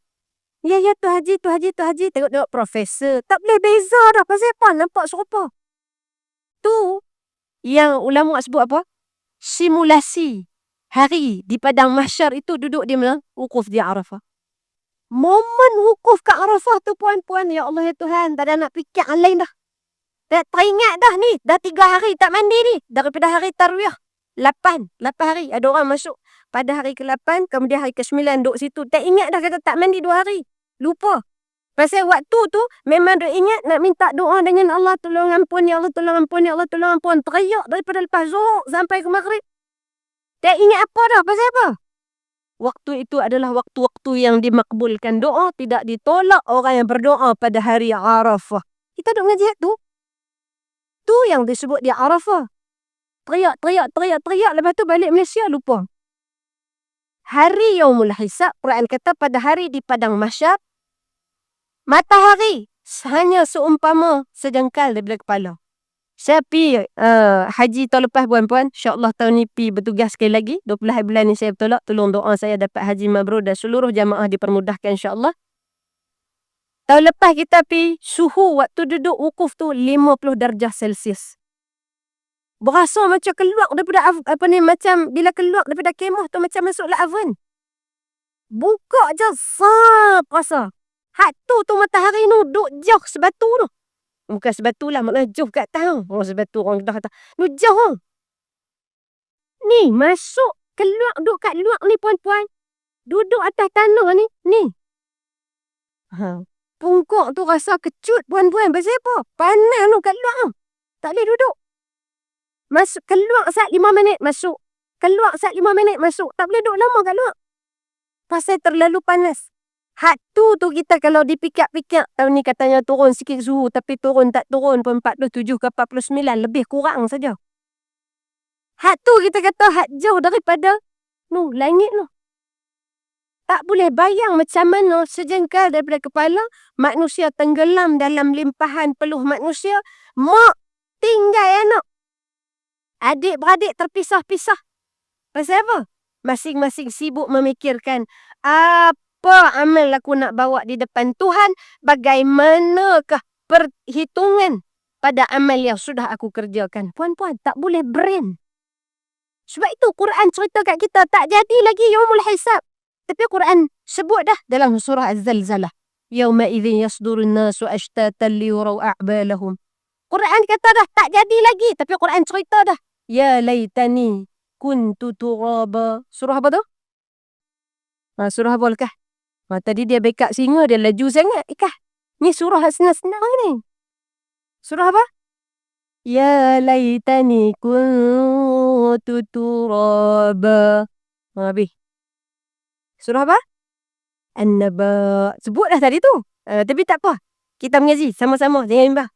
Ya, tu haji. Tengok profesor. Tak boleh beza dah. Pasal apa? Nampak serupa. Tu yang ulama sebut apa? Simulasi hari di padang mahsyar itu duduk di mana? Wukuf di Arafah. Momen wukuf ke Arafah tu puan-puan. Ya Allah ya Tuhan. Tak ada nak fikir yang lain dah. Tak teringat dah ni. Dah 3 hari tak mandi ni. Daripada hari Tarwiyah. 8 hari. Ada orang masuk pada hari ke-8. Kemudian hari ke-9 duduk situ. Tak ingat dah kata tak mandi 2 hari. Lupa. Pasal waktu tu memang dia ingat nak minta doa dengan Allah. Tolong ampun ya Allah. Tolong ampun ya Allah. Tolong ampun. Teriak daripada lepas zuhur sampai ke maghrib. Tak ingat apa dah. Pasal apa? Waktu itu adalah waktu-waktu yang dimakbulkan. Doa tidak ditolak orang yang berdoa pada hari Arafah. Kita duduk ngaji tu. Tu yang disebut di Arafah. Teriak. Lepas tu balik Malaysia, lupa. Hari Yaumul Hisab, Quran kata pada hari di padang mahsyar, matahari hanya seumpama sejengkal daripada kepala. Saya pergi haji tahun lepas puan-puan. InsyaAllah tahun ni pergi bertugas sekali lagi. 20 hari bulan ni saya bertolak. Tolong doa saya dapat haji mabrur dan seluruh jamaah dipermudahkan insyaAllah. Tahun lepas kita pergi, suhu waktu duduk wukuf tu 50 darjah Celsius. Berasa macam keluar daripada macam bila keluar daripada kemah tu macam masuk oven. Buka je sap rasa. Hak tu matahari nu duk jauh sebatu tu. Bukan sebatu lah, maknanya jauh kat atas. Oh sebatu orang dah kata. Nu jauh. Ni masuk keluar duduk kat luar ni puan-puan. Duduk atas tanah ni. Ni. Pungkuk tu rasa kecut puan-puan. Pasal apa? Panas tu kat luar tu. Tak boleh duduk. Masuk, keluar saat 5 minit masuk. Keluar saat 5 minit masuk. Tak boleh duduk lama kat luar. Pasal terlalu panas. Hak tu kita kalau dipikir-pikir. Tahun ni katanya turun sikit suhu. Tapi turun tak turun pun 47 ke 49. Lebih kurang saja. Hak tu kita kata hak jauh daripada langit tu. Tak boleh bayang macam mana sejengkal daripada kepala manusia tenggelam dalam limpahan peluh manusia. Mak tinggal anak. Adik-beradik terpisah-pisah. Pasal apa? Masing-masing sibuk memikirkan apa amal aku nak bawa di depan Tuhan. Bagaimanakah perhitungan pada amal yang sudah aku kerjakan. Puan-puan, tak boleh brain. Sebab itu Quran cerita kat kita tak jadi lagi Yaumul Hisab. Tapi Quran sebut dah dalam surah Az-Zalzalah. Yauma idzin yasdurun nasu ashtatan liyuraw a'malahum. Quran kata dah tak jadi lagi. Tapi Quran cerita dah. Ya laytani kuntu turaba. Surah apa tu? Surah apa kah? Tadi dia backup singa, dia laju sangat. Kah? Ni surah senang-senang ni. Surah apa? Ya laytani kuntu turaba. Habis. Surah apa? An-Naba. Sebut dah tadi tu. Tapi tak apa. Kita mengaji sama-sama. Jangan bimbang.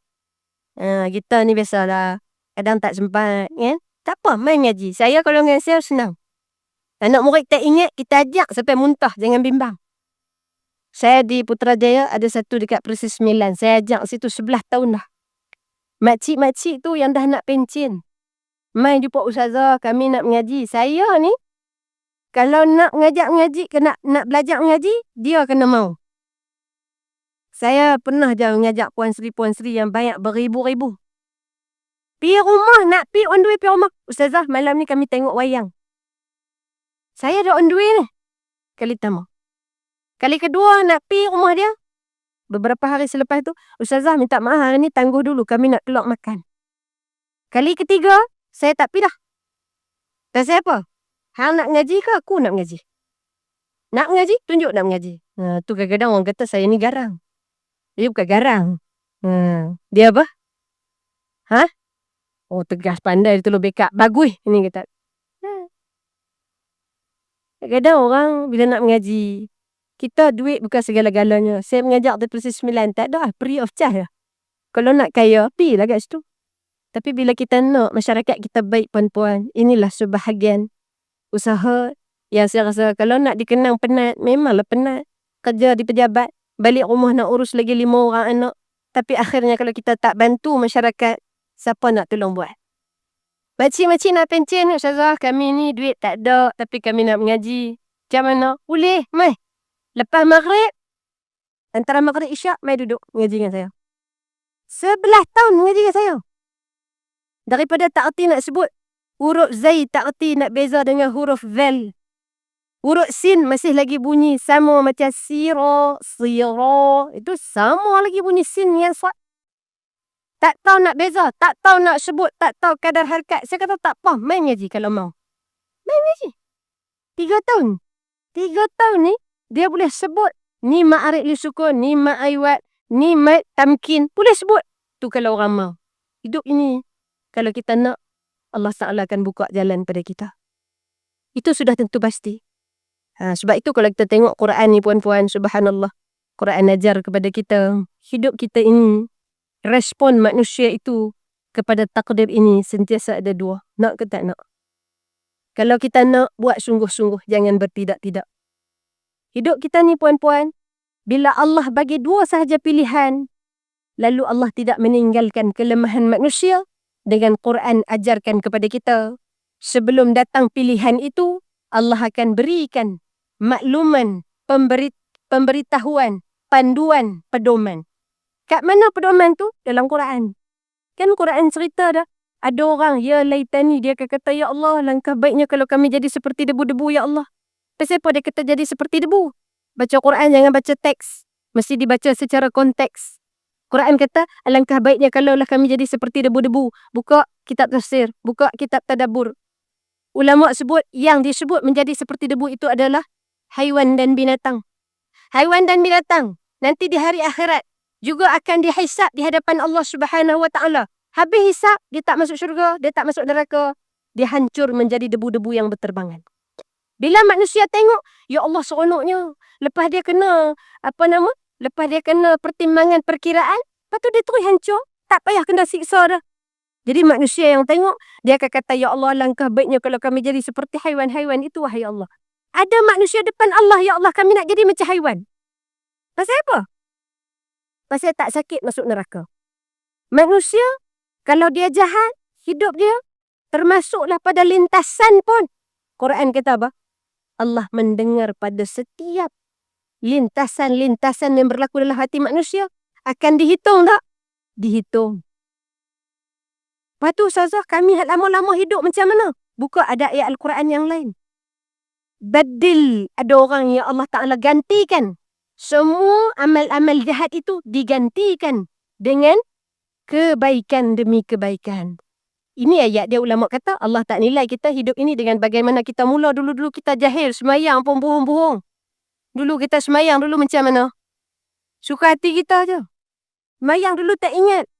Kita ni biasalah. Kadang tak sempat. Kan? Tak apa. Main mengaji. Saya kalau mengaji senang. Anak murid tak ingat, kita ajak sampai muntah. Jangan bimbang. Saya di Putrajaya ada satu dekat Persis 9. Saya ajak situ 11 tahun dah. Makcik-makcik tu yang dah nak pencen. Mai jumpa ustazah, kami nak mengaji. Saya ni, kalau nak ngajak mengaji, nak belajar mengaji, dia kena mau. Saya pernah je mengajak Puan Sri yang banyak beribu-ribu. Pergi rumah, nak pergi on the way pergi rumah. Ustazah, malam ni kami tengok wayang. Saya dah on the way ni. Kali pertama. Kali kedua nak pergi rumah dia. Beberapa hari selepas tu, Ustazah minta maaf hari ni tangguh dulu. Kami nak keluar makan. Kali ketiga, saya tak pergi dah. Tak saya apa? Hang nak ngaji ke aku nak ngaji? Nak ngaji? Tunjuk nak ngaji. Tu kadang-kadang orang kata saya ni garang. Dia bukan garang. Dia apa? Oh tegas pandai dia tu backup. Bagus. Ini kata. Kadang-kadang orang bila nak mengaji, kita duit bukan segala-galanya. Saya mengajar di Persis 9. Tak ada. Free of charge lah. Kalau nak kaya, pergilah kat situ. Tapi bila kita nak masyarakat kita baik puan-puan, inilah sebahagian usaha yang saya rasa kalau nak dikenang penat, memanglah penat. Kerja di pejabat, balik rumah nak urus lagi 5 orang anak. Tapi akhirnya kalau kita tak bantu masyarakat, siapa nak tolong buat? Makcik-makcik nak pencen, Ustazah, kami ni duit tak ada, tapi kami nak mengaji. Macam mana? Boleh, mai. Lepas maghrib, antara maghrib isyak, mai duduk mengaji dengan saya. 11 tahun mengaji dengan saya. Daripada tak erti nak sebut huruf Zai, tak erti nak beza dengan huruf Zal. Huruf Sin masih lagi bunyi sama macam Siro, Siro. Itu sama lagi bunyi Sin yang Sad. Tak tahu nak beza, tak tahu nak sebut, tak tahu kadar harakat. Saya kata tak apa, main ngaji kalau mau. Main ngaji. 3 tahun. 3 tahun ni, dia boleh sebut ni ma'arik li sukun, ni ma'aiwat, ni tamkin. Boleh sebut. Tu kalau orang mau. Hidup ini, kalau kita nak, Allah Ta'ala akan buka jalan pada kita. Itu sudah tentu pasti. Sebab itu kalau kita tengok Quran ni puan-puan, subhanallah. Quran ajar kepada kita, hidup kita ini, respon manusia itu kepada takdir ini sentiasa ada 2. Nak ke tak nak? Kalau kita nak, buat sungguh-sungguh. Jangan bertidak-tidak. Hidup kita ni puan-puan, bila Allah bagi 2 sahaja pilihan, lalu Allah tidak meninggalkan kelemahan manusia, dengan Quran ajarkan kepada kita. Sebelum datang pilihan itu, Allah akan berikan makluman, pemberitahuan, panduan, pedoman. Kat mana pedoman tu? Dalam Quran. Kan Quran cerita dah. Ada orang, ya laytani, dia kata, ya Allah, langkah baiknya kalau kami jadi seperti debu-debu, ya Allah. Kenapa dia kata jadi seperti debu? Baca Quran jangan baca teks. Mesti dibaca secara konteks. Quran kata, alangkah baiknya kalaulah kami jadi seperti debu-debu. Buka kitab tafsir, buka kitab tadabbur. Ulama sebut, yang disebut menjadi seperti debu itu adalah haiwan dan binatang. Haiwan dan binatang, nanti di hari akhirat, juga akan dihisap di hadapan Allah Subhanahu Wa Taala. Habis hisap, dia tak masuk syurga, dia tak masuk neraka. Dia hancur menjadi debu-debu yang berterbangan. Bila manusia tengok, ya Allah seronoknya. Lepas dia kena, lepas dia kena pertimbangan perkiraan, lepas tu dia terus hancur. Tak payah kena siksa dah. Jadi manusia yang tengok, dia akan kata, ya Allah, langkah baiknya kalau kami jadi seperti haiwan-haiwan itu, wahai Allah. Ada manusia depan Allah, ya Allah, kami nak jadi macam haiwan. Pasal apa? Pasal tak sakit masuk neraka. Manusia, kalau dia jahat, hidup dia, termasuklah pada lintasan pun. Quran kata apa? Allah mendengar pada setiap lintasan-lintasan yang berlaku dalam hati manusia. Akan dihitung tak? Dihitung. Lepas tu Ustazah, kami lama-lama hidup macam mana? Buka ada ayat Al-Quran yang lain. Badil. Ada orang yang Allah Ta'ala gantikan. Semua amal-amal jahat itu digantikan dengan kebaikan demi kebaikan. Ini ayat dia ulama kata Allah tak nilai kita hidup ini dengan bagaimana kita mula. Dulu-dulu kita jahil, semayang pun bohong-bohong. Dulu kita semayang dulu macam mana? Suka hati kita je. Semayang dulu tak ingat.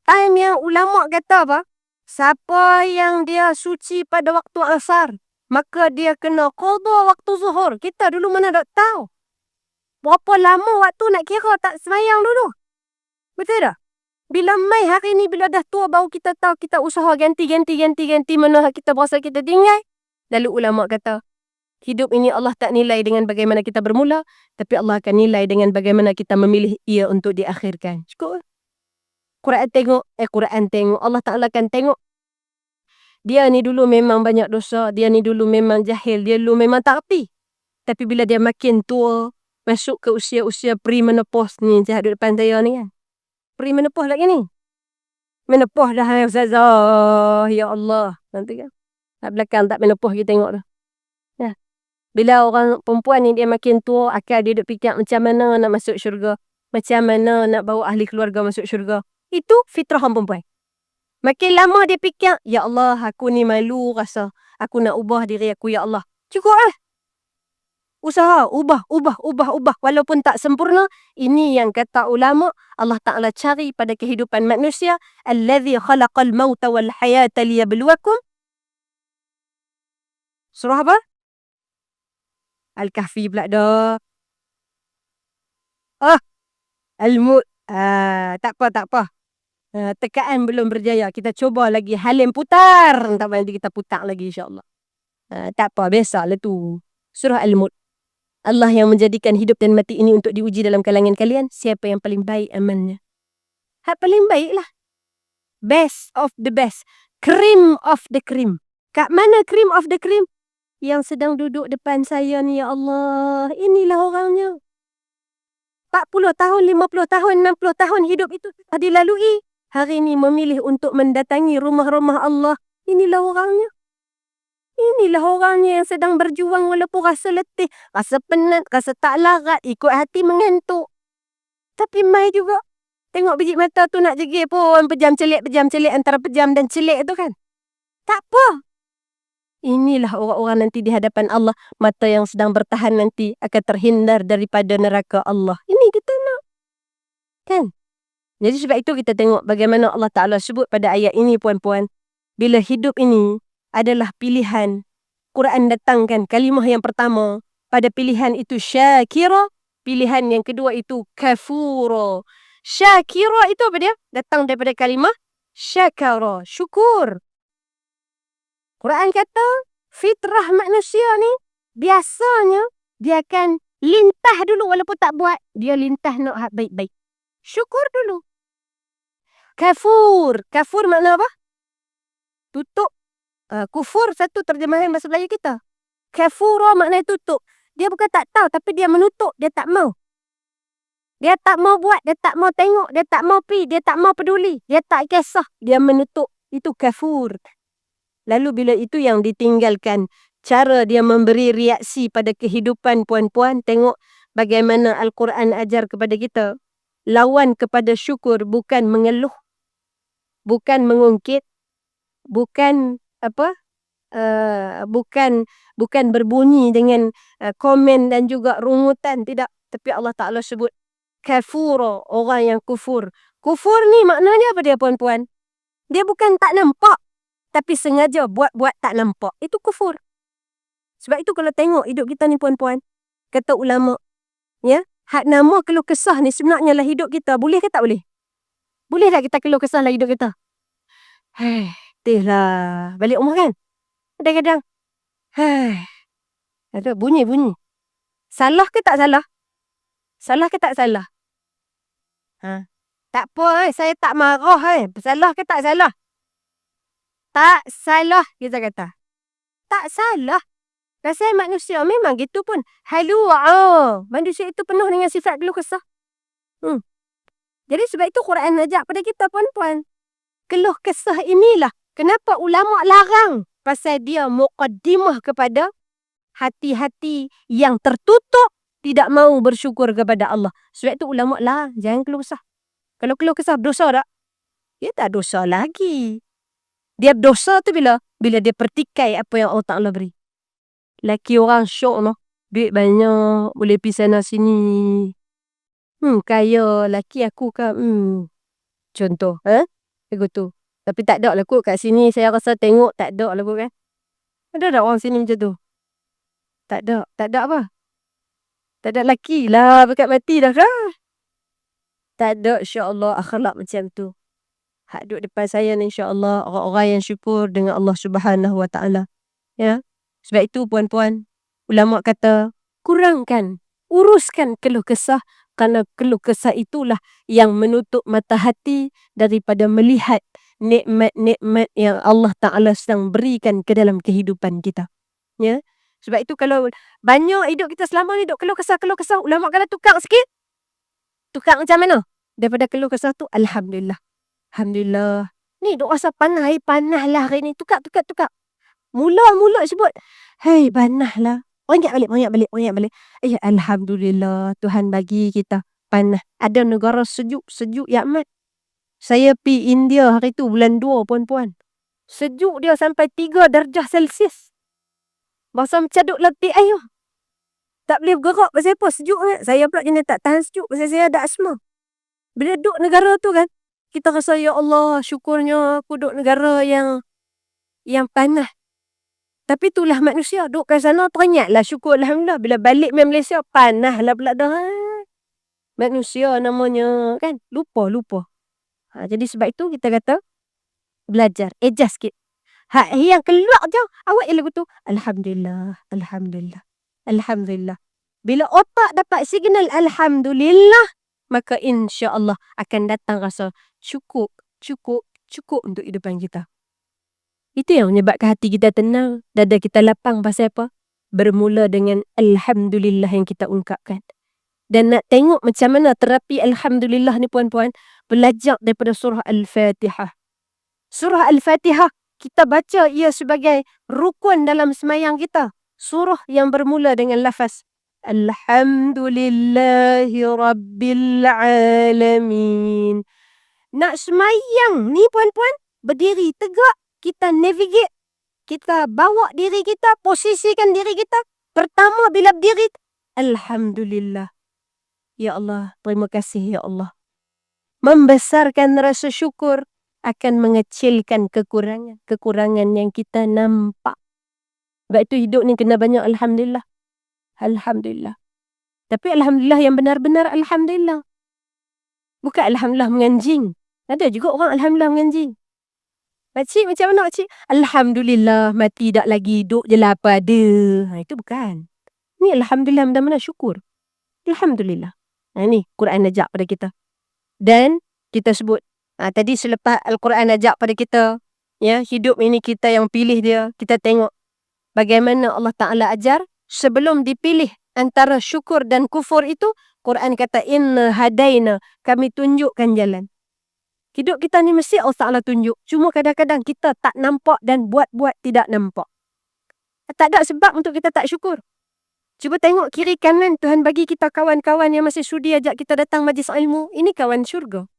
Time yang ulama kata apa? Siapa yang dia suci pada waktu asar, maka dia kena qada waktu zuhur. Kita dulu mana tak tahu. Berapa lama waktu nak kira tak semayang dulu. Betul tak? Bila mai hari ni, bila dah tua baru kita tahu, kita usaha ganti mana kita berasa kita tinggal. Lalu ulama kata, hidup ini Allah tak nilai dengan bagaimana kita bermula, tapi Allah akan nilai dengan bagaimana kita memilih ia untuk diakhirkan. Cukup. Quran tengok. Allah Ta'ala akan tengok. Dia ni dulu memang banyak dosa. Dia ni dulu memang jahil. Dia dulu memang tak erti. Tapi bila dia makin tua, masuk ke usia-usia pre-menopause ni, jahat di depan saya ni kan. Pre-menopause lagi ni. Menopause dah ustazah. Ya Allah. Nanti kan. Kat belakang tak menopause kita tengok tu. Ya. Bila orang perempuan ni dia makin tua, akal dia duk fikir macam mana nak masuk syurga. Macam mana nak bawa ahli keluarga masuk syurga. Itu fitrah orang perempuan. Makin lama dia fikir, ya Allah, aku ni malu rasa. Aku nak ubah diri aku, ya Allah. Cukup lah. Usaha, ubah. Walaupun tak sempurna, ini yang kata ulama, Allah Ta'ala cari pada kehidupan manusia. Alladhi khalaqal mauta wal hayata liyabluwakum. Surah apa? Al-Kahfi pula dah. Al-Mulk. Tak apa. Tekaan belum berjaya. Kita cuba lagi. Halim putar. Tak apa, nanti kita putar lagi insyaAllah. Tak apa, biasalah tu. Surah Al-Mulk. Allah yang menjadikan hidup dan mati ini untuk diuji dalam kalangan kalian. Siapa yang paling baik amalnya? Hak paling baik lah. Best of the best. Cream of the cream. Kat mana cream of the cream? Yang sedang duduk depan saya ni, ya Allah. Inilah orangnya. 40 tahun, 50 tahun, 60 tahun hidup itu telah dilalui. Hari ini memilih untuk mendatangi rumah-rumah Allah. Inilah orangnya. Inilah orangnya yang sedang berjuang walaupun rasa letih, rasa penat, rasa tak larat, ikut hati mengantuk. Tapi mai juga. Tengok biji mata tu nak jegil pun. Pejam celik antara pejam dan celik tu kan. Tak apa. Inilah orang-orang nanti di hadapan Allah. Mata yang sedang bertahan nanti akan terhindar daripada neraka Allah. Ini kita nak. Kan? Jadi sebab itu kita tengok bagaimana Allah Ta'ala sebut pada ayat ini puan-puan. Bila hidup ini adalah pilihan. Quran datangkan kalimah yang pertama. Pada pilihan itu syakira. Pilihan yang kedua itu kafura. Syakira itu apa dia? Datang daripada kalimah syakara. Syukur. Quran kata fitrah manusia ni biasanya dia akan lintah dulu walaupun tak buat. Dia lintah nak hak baik-baik. Syukur dulu. Kafur. Kafur makna apa? Tutup. Kufur satu terjemahan bahasa Melayu kita. Kafura maknanya tutup. Dia bukan tak tahu tapi dia menutup. Dia tak mau. Dia tak mau buat. Dia tak mau tengok. Dia tak mau pi. Dia tak mau peduli. Dia tak kisah. Dia menutup. Itu kafur. Lalu bila itu yang ditinggalkan. Cara dia memberi reaksi pada kehidupan puan-puan. Tengok bagaimana Al-Quran ajar kepada kita. Lawan kepada syukur bukan mengeluh. Bukan mengungkit. Bukan bukan berbunyi dengan komen dan juga rungutan, tidak. Tapi Allah Ta'ala sebut kafura, orang yang kufur. Kufur ni maknanya apa dia puan-puan? Dia bukan tak nampak, tapi sengaja buat-buat tak nampak. Itu kufur. Sebab itu kalau tengok hidup kita ni puan-puan, kata ulama, ya, hak nama keluh kesah ni sebenarnya lah hidup kita. Boleh ke tak boleh? Boleh tak kita keluh kesah lah hidup kita? Lah. Balik rumah kan? Kadang-kadang. Ada bunyi-bunyi. Salah ke tak salah? Salah ke tak salah? Tak apa, saya tak marah. Salah ke tak salah? Tak salah, kita kata. Tak salah. Rasanya manusia memang gitu pun. Halu'a. Manusia itu penuh dengan sifat keluh kesah. Jadi sebab itu Quran ajak pada kita puan-puan. Keluh kesah inilah. Kenapa ulama larang? Pasal dia muqaddimah kepada hati-hati yang tertutup tidak mau bersyukur kepada Allah. Sebab itu ulama lah, jangan keluh kesah. Kalau keluh kesah dosa tak? Dia tak dosa lagi. Dia dosa tu bila dia pertikai apa yang Allah Ta'ala beri. Laki orang syok noh. Duit banyak, boleh pergi sana sini. Kaya laki aku kan. Contoh, begitu. Tapi tak ada lah kot kat sini. Saya rasa tengok tak ada lah kot kan. Ada tak orang sini macam tu? Tak ada. Tak ada apa? Tak ada laki lah. Berkat mati dah kan? Tak ada, insyaAllah, akhlak macam tu. Hak duduk depan saya ni, insyaAllah, orang-orang yang syukur dengan Allah Subhanahu Wa Ta'ala. Ya. Sebab itu, puan-puan, ulama kata, kurangkan, uruskan keluh kesah, kerana keluh kesah itulah yang menutup mata hati daripada melihat nikmat-nikmat yang Allah Ta'ala sedang berikan ke dalam kehidupan kita. Ya. Sebab itu kalau banyak hidup kita selama ni duk keluh kesah, ulama kata tukar sikit. Tukar macam mana? Daripada keluh kesah tu, Alhamdulillah. Alhamdulillah. Ni duk rasa panah lah hari ni. Tukar. Mula sebut, hey, panah lah. Banyak balik. Alhamdulillah. Tuhan bagi kita panah. Ada negara sejuk ya amat. Saya pergi India hari tu, bulan 2, puan-puan. Sejuk dia sampai 3 darjah Celsius. Masa macam duk letih air. Tak boleh bergerak pasal apa? Sejuk kan? Saya pula jenis tak tahan sejuk pasal saya ada asma. Bila duduk negara tu kan, kita rasa, ya Allah, syukurnya aku duduk negara yang panas. Tapi itulah manusia. Duduk kat sana teringat lah syukur Alhamdulillah. Bila balik Malaysia, panas lah pula dah. Manusia namanya kan. Lupa. Jadi sebab itu kita kata, belajar. Adjust sikit. Yang keluar je, awak yang lagu tu. Alhamdulillah. Bila otak dapat signal Alhamdulillah, maka insya-Allah akan datang rasa cukup untuk hidupan kita. Itu yang menyebabkan hati kita tenang, dada kita lapang pasal apa? Bermula dengan Alhamdulillah yang kita ungkapkan. Dan nak tengok macam mana terapi Alhamdulillah ni puan-puan, belajar daripada surah Al-Fatihah. Surah Al-Fatihah, kita baca ia sebagai rukun dalam semayang kita. Surah yang bermula dengan lafaz Alhamdulillahi Rabbil Alamin. Nak semayang ni puan-puan, berdiri tegak, kita navigate, kita bawa diri kita, posisikan diri kita. Pertama bila berdiri, Alhamdulillah. Ya Allah, terima kasih ya Allah. Membesarkan rasa syukur akan mengecilkan kekurangan yang kita nampak. Sebab itu hidup ni kena banyak Alhamdulillah. Alhamdulillah. Tapi Alhamdulillah yang benar-benar Alhamdulillah. Bukan Alhamdulillah menganjing. Ada juga orang Alhamdulillah menganjing. Pakcik macam mana pakcik? Alhamdulillah mati tak lagi, duduk je lah apa ada. Itu bukan. Ni Alhamdulillah benar-benar syukur. Alhamdulillah. Ni Quran ajak pada kita. Dan kita sebut, tadi selepas Al-Quran ajak pada kita, ya, hidup ini kita yang pilih dia, kita tengok bagaimana Allah Ta'ala ajar sebelum dipilih antara syukur dan kufur itu, Quran kata, inna hadaina, kami tunjukkan jalan. Hidup kita ni mesti Allah Ta'ala tunjuk. Cuma kadang-kadang kita tak nampak dan buat-buat tidak nampak. Tak ada sebab untuk kita tak syukur. Cuba tengok kiri kanan, Tuhan bagi kita kawan-kawan yang masih sudi ajak kita datang majlis ilmu. Ini kawan syurga.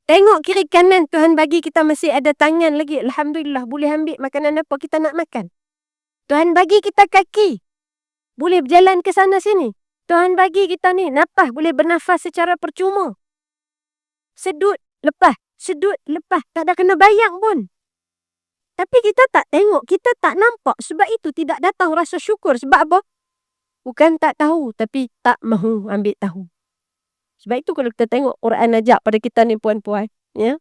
Tengok kiri kanan, Tuhan bagi kita masih ada tangan lagi. Alhamdulillah, boleh ambil makanan apa kita nak makan. Tuhan bagi kita kaki, boleh berjalan ke sana sini. Tuhan bagi kita ni napas, boleh bernafas secara percuma. Sedut, lepas. Tak ada kena bayang pun. Tapi kita tak tengok, kita tak nampak. Sebab itu tidak datang rasa syukur. Sebab apa? Bukan tak tahu, tapi tak mahu ambil tahu. Sebab itu kalau kita tengok Quran ajak pada kita ni puan-puan, ya.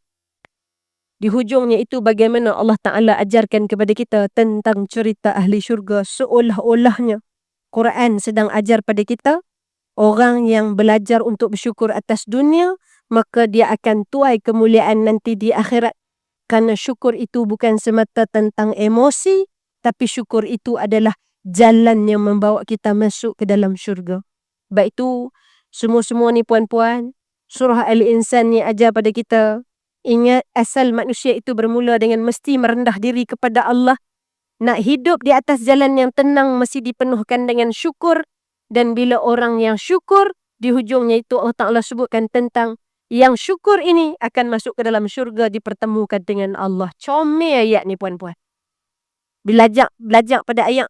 Di hujungnya itu bagaimana Allah Ta'ala ajarkan kepada kita tentang cerita ahli syurga. Seolah-olahnya Quran sedang ajar pada kita, orang yang belajar untuk bersyukur atas dunia, maka dia akan tuai kemuliaan nanti di akhirat. Karena syukur itu bukan semata tentang emosi, tapi syukur itu adalah jalan yang membawa kita masuk ke dalam syurga. Baik itu, semua-semua ni puan-puan, surah Al-Insan ni ajar pada kita, ingat asal manusia itu bermula dengan mesti merendah diri kepada Allah. Nak hidup di atas jalan yang tenang mesti dipenuhkan dengan syukur. Dan bila orang yang syukur, di hujungnya itu Allah Ta'ala sebutkan tentang yang syukur ini akan masuk ke dalam syurga dipertemukan dengan Allah. Comel ayat ni puan-puan. Belajar pada ayat,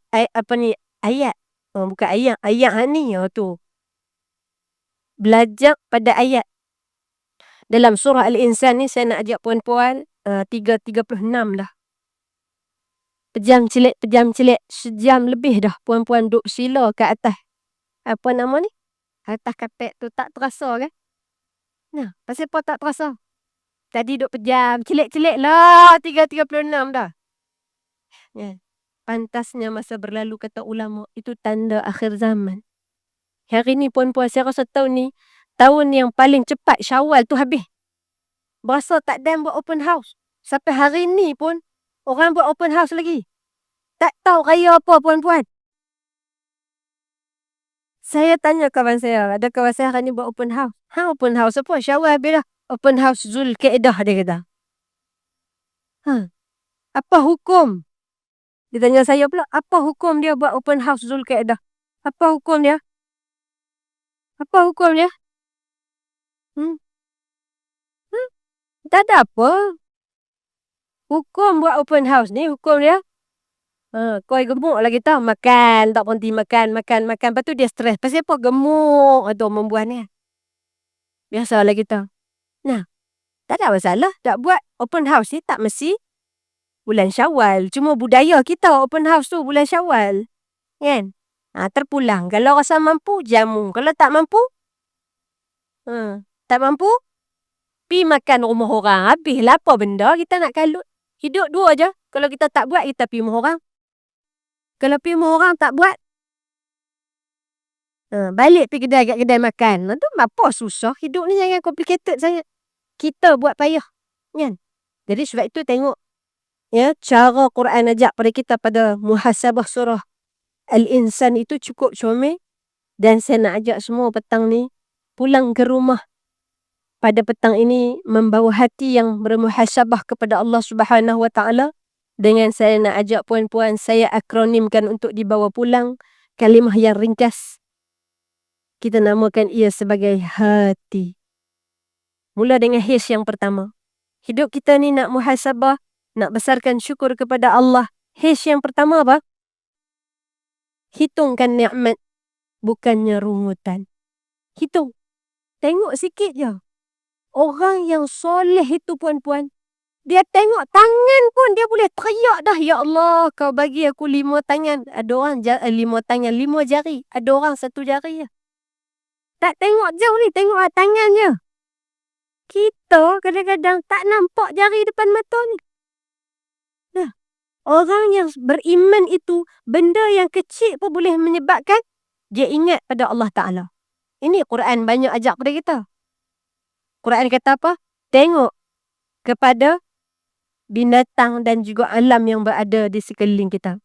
ayat. Bukan ayat ni. Tu. Belajar pada ayat. Dalam surah Al-Insan ni saya nak ajak puan-puan 3:36 dah. Pejam celik, sejam lebih dah puan-puan duduk sila ke atas. Apa nama ni? Atas kapet tu tak terasa kan? Nah, pasal apa tak terasa? Tadi duduk pejam, celik lah 3:36 dah. Ya. Pantasnya masa berlalu kata ulama, itu tanda akhir zaman. Hari ni puan-puan saya rasa tahun ni, tahun yang paling cepat Syawal tu habis. Berasa tak ada yang buat open house. Sampai hari ni pun, orang buat open house lagi. Tak tahu raya apa puan-puan. Saya tanya kawan saya, ada kawan saya hari ni buat open house. Open house apa? Syawal habis dah. Open house Zulkaidah dia kata. Apa hukum? Dia tanya saya pula, apa hukum dia buat open house Zulkaidah? Apa hukum dia? Apa hukum dia? Tak ada apa. Hukum buat open house ni, hukum dia. Kau gemuk lah kita. Makan, tak berhenti makan. Lepas tu dia stres. Pasal apa gemuk atau membuat ni. Biasalah kita. Nah, tak ada masalah. Tak buat open house ni tak mesti bulan Syawal. Cuma budaya kita open house tu bulan Syawal. Kan? Terpulang. Kalau rasa mampu, jamu. Kalau tak mampu, pi makan rumah orang. Habislah apa benda kita nak kalut. Hidup dua je. Kalau kita tak buat, kita pi rumah orang. Kalau pi rumah orang tak buat, balik pi kedai makan. Itu apa susah. Hidup ni jangan complicated sangat. Kita buat payah. Kan? Jadi sebab itu tengok. Ya, cara Quran ajak pada kita pada muhasabah surah Al-Insan itu cukup comel. Dan saya nak ajak semua petang ni pulang ke rumah. Pada petang ini membawa hati yang bermuhasabah kepada Allah Subhanahu Wa Taala. Dengan saya nak ajak puan-puan, saya akronimkan untuk dibawa pulang kalimah yang ringkas. Kita namakan ia sebagai hati. Mula dengan his yang pertama. Hidup kita ni nak muhasabah, nak besarkan syukur kepada Allah. His yang pertama apa? Hitungkan nikmat, bukannya rungutan. Hitung. Tengok sikit je. Orang yang soleh itu puan-puan, dia tengok tangan pun dia boleh teriak dah. Ya Allah, kau bagi aku 5 tangan. Ada orang 5 tangan, 5 jari. Ada orang 1 jari je. Tak tengok jauh ni, tengok tangan je. Kita kadang-kadang tak nampak jari depan mata ni. Nah, orang yang beriman itu, benda yang kecil pun boleh menyebabkan dia ingat pada Allah Ta'ala. Ini Quran banyak ajak pada kita. Quran kata apa? Tengok kepada binatang dan juga alam yang berada di sekeliling kita.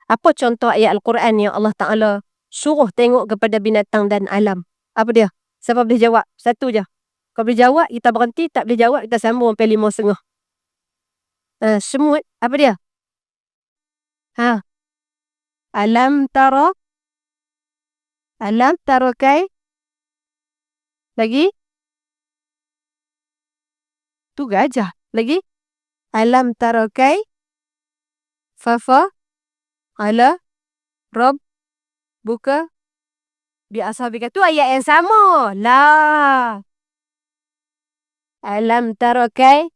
Apa contoh ayat Al-Quran yang Allah Ta'ala suruh tengok kepada binatang dan alam? Apa dia? Siapa boleh jawab? Satu je. Kau boleh jawab, kita berhenti. Tak boleh jawab, kita sambung sampai 5.5. Semut, apa dia? Alam tara kai? Lagi? Tu gajah. Lagi? Alam tara kai? Fafa? Ala? Rob? Buka? Biasa bika. Tu ayat yang sama. Lah. Alam tara kai?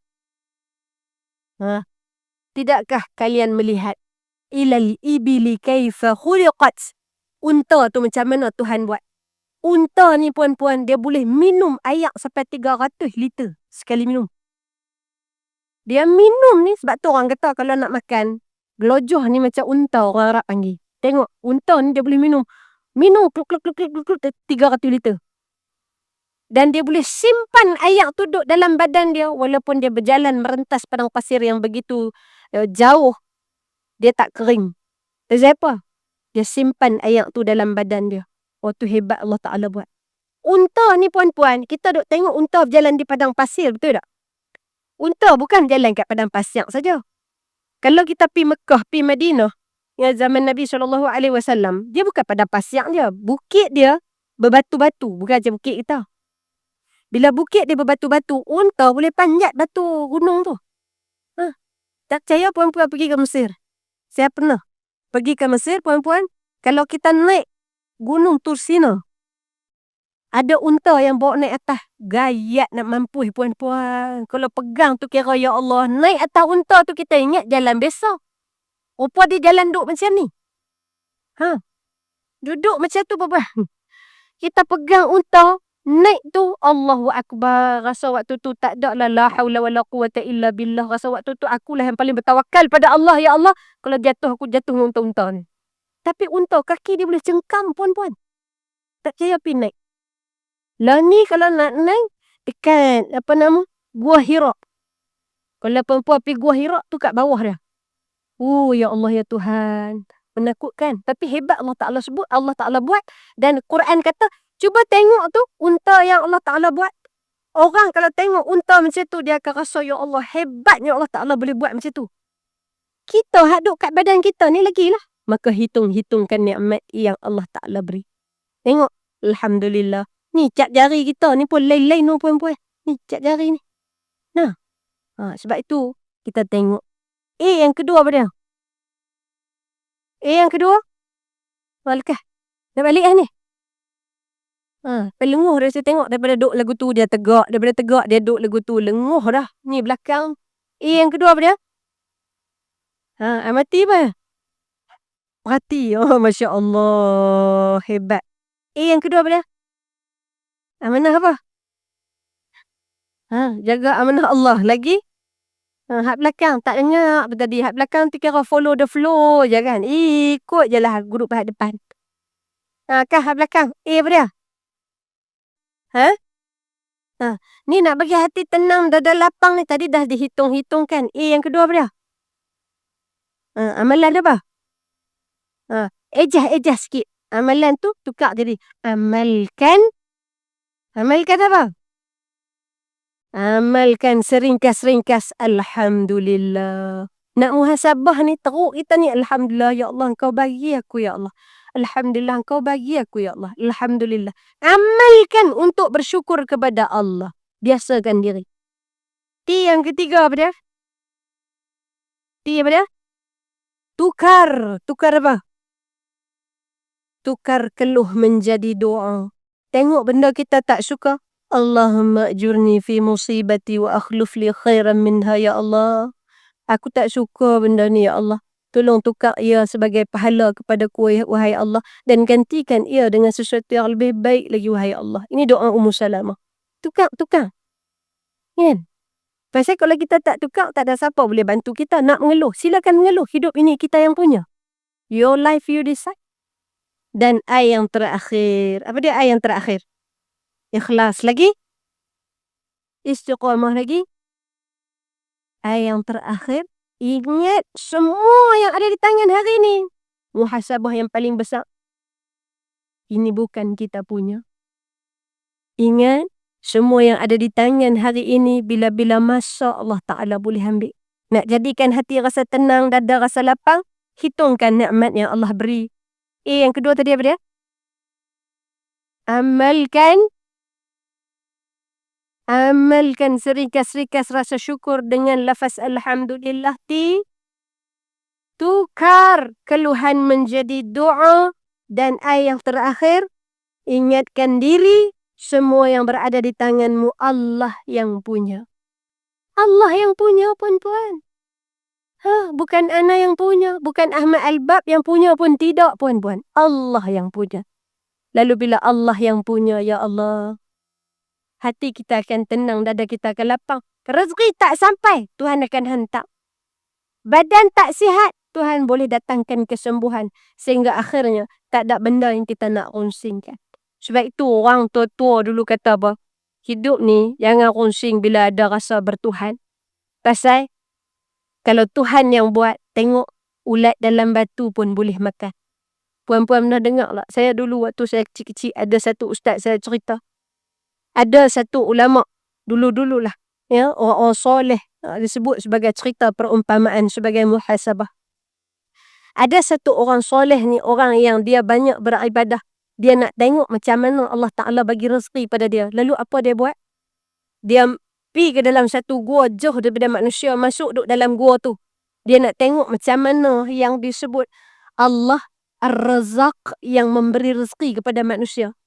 Tidakkah kalian melihat? Ilal ibili kaifa khuliqat. Unta tu macam mana Tuhan buat? Unta ni puan-puan, dia boleh minum air sampai 300 liter sekali minum. Dia minum ni sebab tu orang kata kalau nak makan, gelojoh ni macam unta orang Arab panggil. Tengok, unta ni dia boleh minum. Minum kluk 300 liter. Dan dia boleh simpan air tu duduk dalam badan dia walaupun dia berjalan merentas padang pasir yang begitu jauh. Dia tak kering. Sebab apa? Dia simpan air tu dalam badan dia. Oh, tu hebat Allah Ta'ala buat. Unta ni puan-puan, kita duk tengok unta berjalan di padang pasir, betul tak? Unta bukan jalan kat padang pasir saja. Kalau kita pi Mekah, pi Madinah, ya zaman Nabi SAW, dia bukan pada pasir dia. Bukit dia berbatu-batu. Bukan je bukit kita. Bila bukit dia berbatu-batu, unta boleh panjat batu gunung tu. Tak percaya puan-puan pergi ke Mesir. Saya pernah pergi ke Mesir, puan-puan. Kalau kita naik gunung Tursina, ada unta yang bawa naik atas. Gayat nak mampu, puan-puan. Kalau pegang tu kira, ya Allah, naik atas unta tu kita ingat jalan biasa. Rupa dia jalan duduk macam ni. Duduk macam tu, puan-puan. Kita pegang unta, naik tu, Allahu Akbar. Rasa waktu tu tak ada lah, la hawla wa la quwata illa billah. Rasa waktu tu akulah yang paling bertawakal pada Allah, ya Allah. Kalau jatuh, aku jatuh dengan unta-unta ni. Tapi unta, kaki dia boleh cengkam, puan-puan. Tak percaya pergi naik. Lah ni kalau nak naik, dekat, Gua Hira. Kalau perempuan pergi Gua Hira, tu kat bawah dia. Ya Allah, ya Tuhan. Menakutkan. Tapi hebat Allah Ta'ala sebut, Allah Ta'ala buat. Dan Quran kata, cuba tengok tu, unta yang Allah Ta'ala buat. Orang kalau tengok unta macam tu, dia akan rasa, ya Allah, hebatnya Allah Ta'ala boleh buat macam tu. Kita haduk kat badan kita ni lagi lah. Maka hitungkan nikmat yang Allah Ta'ala beri. Tengok. Alhamdulillah. Ni cap jari kita ni pun lain-lain no, puan-puan. Ni cap jari ni. Nah. Sebab itu, kita tengok. Yang kedua apa dia? Yang kedua? Walakah? Dah balik lah ni? Lenguh dia saya tengok. Daripada duduk lagu tu, dia tegak. Daripada tegak, dia duduk lagu tu. Lenguh dah. Ni belakang. Yang kedua apa dia? Amati apa? Perhati. Masya Allah. Hebat. Yang kedua apa dia? Amanah apa? Jaga amanah Allah. Lagi? Hak belakang. Tak dengar apa tadi. Hak belakang tu kira follow the flow je kan. Ikut je lah grup hak depan. Kah hak belakang? Apa dia? Ni nak bagi hati tenang, dada lapang ni. Tadi dah dihitung-hitungkan. Yang kedua apa dia? Amalan apa? Ejah sikit. Amalan tu tukar jadi amalkan. Amalkan apa? Amalkan seringkas-ringkas. Alhamdulillah. Nak muhasabah ni teruk kita ni. Alhamdulillah, ya Allah, engkau bagi aku, ya Allah. Alhamdulillah, engkau bagi aku, ya Allah. Alhamdulillah. Amalkan untuk bersyukur kepada Allah. Biasakan diri. Yang ketiga apa dia? Apa dia? Tukar. Tukar apa? Tukar keluh menjadi doa. Tengok benda kita tak suka. Allahumma ajurni fi musibati wa akhluf li khairan minha, ya Allah. Aku tak suka benda ni, ya Allah. Tolong tukar ia sebagai pahala kepadaku, wahai Allah. Dan gantikan ia dengan sesuatu yang lebih baik lagi, wahai Allah. Ini doa Ummu Salamah. Tukar. Kan? Pasal kalau kita tak tukar, tak ada siapa boleh bantu kita. Nak mengeluh, silakan mengeluh. Hidup ini kita yang punya. Your life you decide. Dan ayat yang terakhir. Apa dia ayat yang terakhir? Ikhlas lagi. Istiqamah lagi. Ayat yang terakhir. Ingat semua yang ada di tangan hari ini. Muhasabah yang paling besar. Ini bukan kita punya. Ingat semua yang ada di tangan hari ini. Bila-bila masa Allah Ta'ala boleh ambil. Nak jadikan hati rasa tenang, dada rasa lapang. Hitungkan nikmat yang Allah beri. Yang kedua tadi apa dia? Amalkan serikas-serikas rasa syukur dengan lafaz Alhamdulillah. Tukar keluhan menjadi doa. Dan ayat yang terakhir, ingatkan diri, semua yang berada di tanganmu Allah yang punya. Allah yang punya, puan-puan. Bukan Ana yang punya, bukan Ahmad Al-Bab yang punya pun tidak, puan-puan. Allah yang punya. Lalu bila Allah yang punya, ya Allah, hati kita akan tenang, dada kita akan lapang. Rezeki tak sampai, Tuhan akan hantar. Badan tak sihat, Tuhan boleh datangkan kesembuhan. Sehingga akhirnya, tak ada benda yang kita nak kongsikan. Sebab itu orang tua-tua dulu kata apa? Hidup ni, jangan kongsing bila ada rasa bertuhan. Pasal, kalau Tuhan yang buat, tengok ulat dalam batu pun boleh makan. Puan-puan pernah dengar tak? Saya dulu waktu saya kecil-kecil, ada satu ustaz saya cerita. Ada satu ulama, dulu-dululah, Ya, orang-orang soleh. Disebut sebagai cerita perumpamaan, sebagai muhasabah. Ada satu orang soleh ni, orang yang dia banyak beribadah. Dia nak tengok macam mana Allah Ta'ala bagi rezeki pada dia. Lalu apa dia buat? Dia pergi ke dalam satu gua jauh daripada manusia, masuk duduk dalam gua tu. Dia nak tengok macam mana yang disebut Allah Ar-Razak yang memberi rezeki kepada manusia.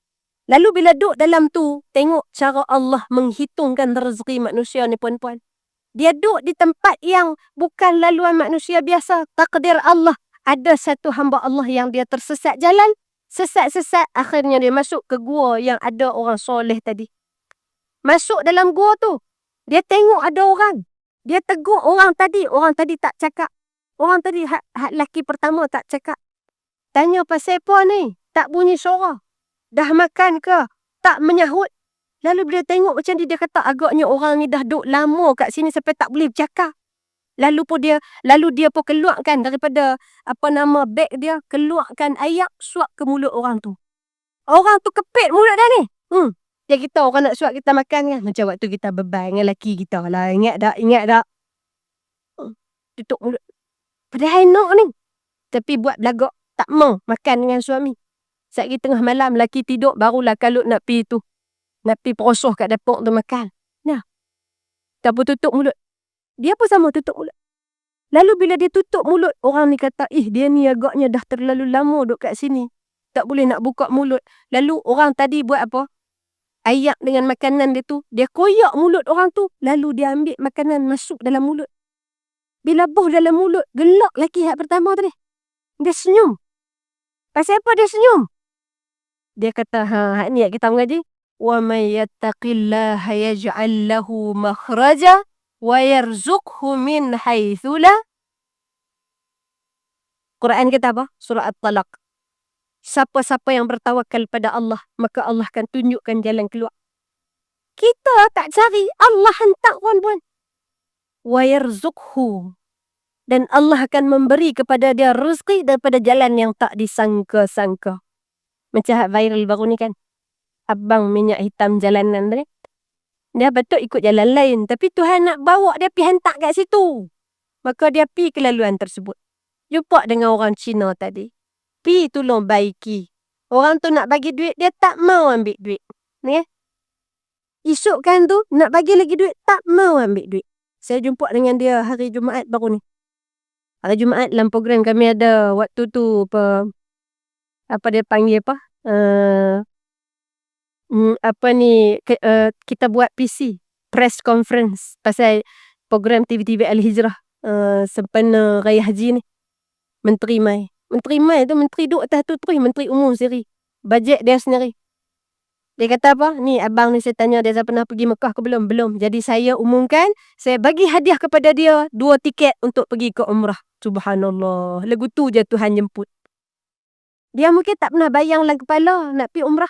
Lalu bila duduk dalam tu, tengok cara Allah menghitungkan rezeki manusia ni puan-puan. Dia duduk di tempat yang bukan laluan manusia biasa. Takdir Allah. Ada satu hamba Allah yang dia tersesat jalan. Sesat-sesat. Akhirnya dia masuk ke gua yang ada orang soleh tadi. Masuk dalam gua tu. Dia tengok ada orang. Dia tegur orang tadi. Orang tadi tak cakap. Orang tadi hak laki pertama tak cakap. Tanya pasal apa ni? Tak bunyi suara. Dah makan ke? Tak menyahut. Lalu dia tengok macam dia kata agaknya orang ni dah duduk lama kat sini sampai tak boleh bercakap. Lalu dia pun keluarkan daripada beg dia, keluarkan ayak, suap ke mulut orang tu. Orang tu kepit mulut dah ni. Dia kita orang nak suap kita makan kan. Macam waktu kita beban dengan laki kita lah. Ingat tak? Tutup mulut. Padahal nak ni. Tapi buat belagak. Tak mau makan dengan suami. Sekali tengah malam laki tidur, barulah kalut nak pi tu. Nak pi perosoh kat dapur tu makan. Nah. Tak pun tutup mulut. Dia pun sama tutup mulut. Lalu bila dia tutup mulut, orang ni kata, dia ni agaknya dah terlalu lama duduk kat sini. Tak boleh nak buka mulut. Lalu orang tadi buat apa? Ayak dengan makanan dia tu. Dia koyak mulut orang tu. Lalu dia ambil makanan masuk dalam mulut. Bila boh dalam mulut, gelak laki hak pertama tadi. Dia senyum. Pasal apa dia senyum? Dia kata, hak ni kita mengaji. وَمَنْ يَتَّقِ اللَّهَ يَجْعَلْ لَهُ مَخْرَجًا وَيَرْزُقْهُ مِنْ حَيْثُ لَا. Quran kata apa? Surah At-Talaq. Siapa-siapa yang bertawakal pada Allah, maka Allah akan tunjukkan jalan keluar. Kita tak cari, Allah hantar puan-puan. وَيَرْزُقْهُ. Dan Allah akan memberi kepada dia rezeki daripada jalan yang tak disangka-sangka. Macam hak viral baru ni kan. Abang minyak hitam jalanan tadi. Dia betul ikut jalan lain. Tapi Tuhan nak bawa dia pergi hantar kat situ. Maka dia pergi ke laluan tersebut. Jumpa dengan orang Cina tadi. Pergi tolong baiki. Orang tu nak bagi duit, dia tak mau ambil duit. Ni esok kan tu, nak bagi lagi duit, tak mau ambil duit. Saya jumpa dengan dia hari Jumaat baru ni. Hari Jumaat dalam program kami ada waktu tu apa dia panggil apa? Kita buat PC press conference pasal program TV Al-Hijrah sempena Raya Haji ni. Menteri Mai tu menteri duk atas tu terus, menteri umum sendiri. Bajet dia sendiri. Dia kata apa? Ni abang ni saya tanya dia pernah pergi Mekah ke belum? Belum. Jadi saya umumkan, saya bagi hadiah kepada dia 2 tiket untuk pergi ke umrah. Subhanallah. Lagu tu je Tuhan jemput. Dia mungkin tak pernah bayang dalam kepala nak pergi umrah.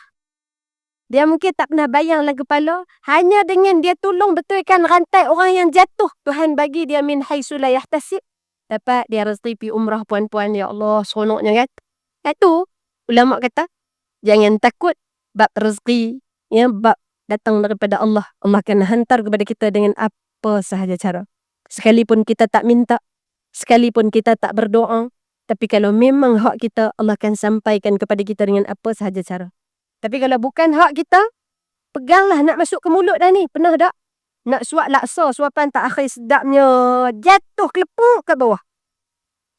Dia mungkin tak pernah bayang dalam kepala. Hanya dengan dia tolong betulkan rantai orang yang jatuh. Tuhan bagi dia min haitsu la yahtasib. Dapat dia rezeki pergi umrah puan-puan. Ya Allah, seronoknya kan. Itu ulama kata, jangan takut bab rezeki. Ya, bab datang daripada Allah. Allah akan hantar kepada kita dengan apa sahaja cara. Sekalipun kita tak minta. Sekalipun kita tak berdoa. Tapi kalau memang hak kita, Allah akan sampaikan kepada kita dengan apa sahaja cara. Tapi kalau bukan hak kita, peganglah nak masuk ke mulut dah ni. Pernah tak? Nak suap laksa, suapan tak akhir sedapnya. Jatuh kelepuk ke bawah.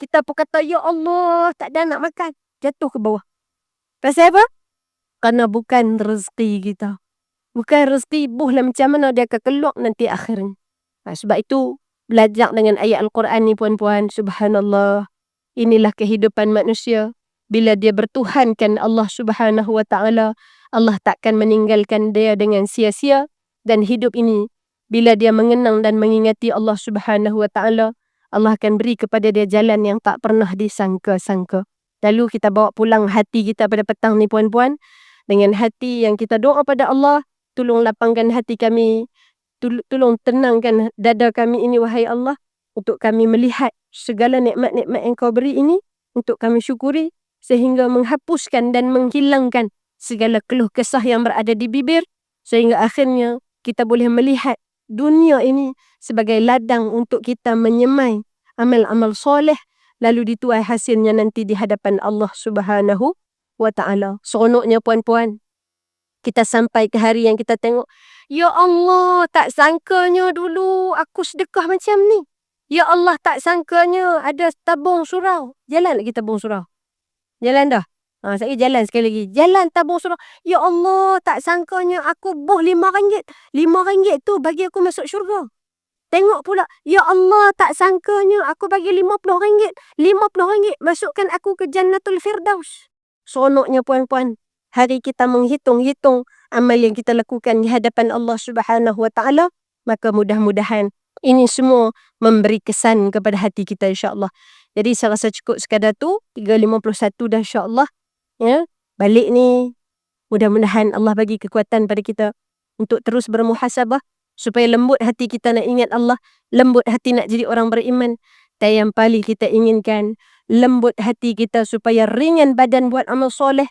Kita pun kata, ya Allah, tak ada nak makan. Jatuh ke bawah. Pasal apa? Kerana bukan rezeki kita. Bukan rezeki, buhlah macam mana dia akan keluar nanti akhirnya. Sebab itu, belajar dengan ayat Al-Quran ni puan-puan. Subhanallah. Inilah kehidupan manusia. Bila dia bertuhankan Allah Subhanahu wa ta'ala, Allah takkan meninggalkan dia dengan sia-sia. Dan hidup ini, bila dia mengenang dan mengingati Allah Subhanahu wa ta'ala, Allah akan beri kepada dia jalan yang tak pernah disangka-sangka. Lalu kita bawa pulang hati kita pada petang ni puan-puan. Dengan hati yang kita doa pada Allah, tolong lapangkan hati kami. Tolong tenangkan dada kami ini wahai Allah. Untuk kami melihat segala nikmat-nikmat yang kau beri ini. Untuk kami syukuri. Sehingga menghapuskan dan menghilangkan segala keluh kesah yang berada di bibir. Sehingga akhirnya kita boleh melihat dunia ini sebagai ladang untuk kita menyemai amal-amal soleh, lalu dituai hasilnya nanti di hadapan Allah Subhanahu wa Ta'ala. Seronoknya puan-puan, kita sampai ke hari yang kita tengok, ya Allah, tak sangkanya dulu aku sedekah macam ni. Ya Allah, tak sangkanya ada tabung surau. Jalan lagi tabung surau. Jalan dah. Saya jalan sekali lagi. Jalan tabung surau. Ya Allah, tak sangkanya aku boh RM5. RM5 tu bagi aku masuk syurga. Tengok pula, ya Allah, tak sangkanya aku bagi RM50. RM50 masukkan aku ke Jannatul Firdaus. Seronoknya puan-puan, hari kita menghitung-hitung amal yang kita lakukan di hadapan Allah Subhanahu wa Ta'ala, maka mudah-mudahan ini semua memberi kesan kepada hati kita, insya-Allah. Jadi saya rasa cukup sekadar tu, 3:51 dah, insya-Allah. Ya, balik ni mudah-mudahan Allah bagi kekuatan pada kita untuk terus bermuhasabah supaya lembut hati kita nak ingat Allah, lembut hati nak jadi orang beriman. Dan yang paling kita inginkan, lembut hati kita supaya ringan badan buat amal soleh.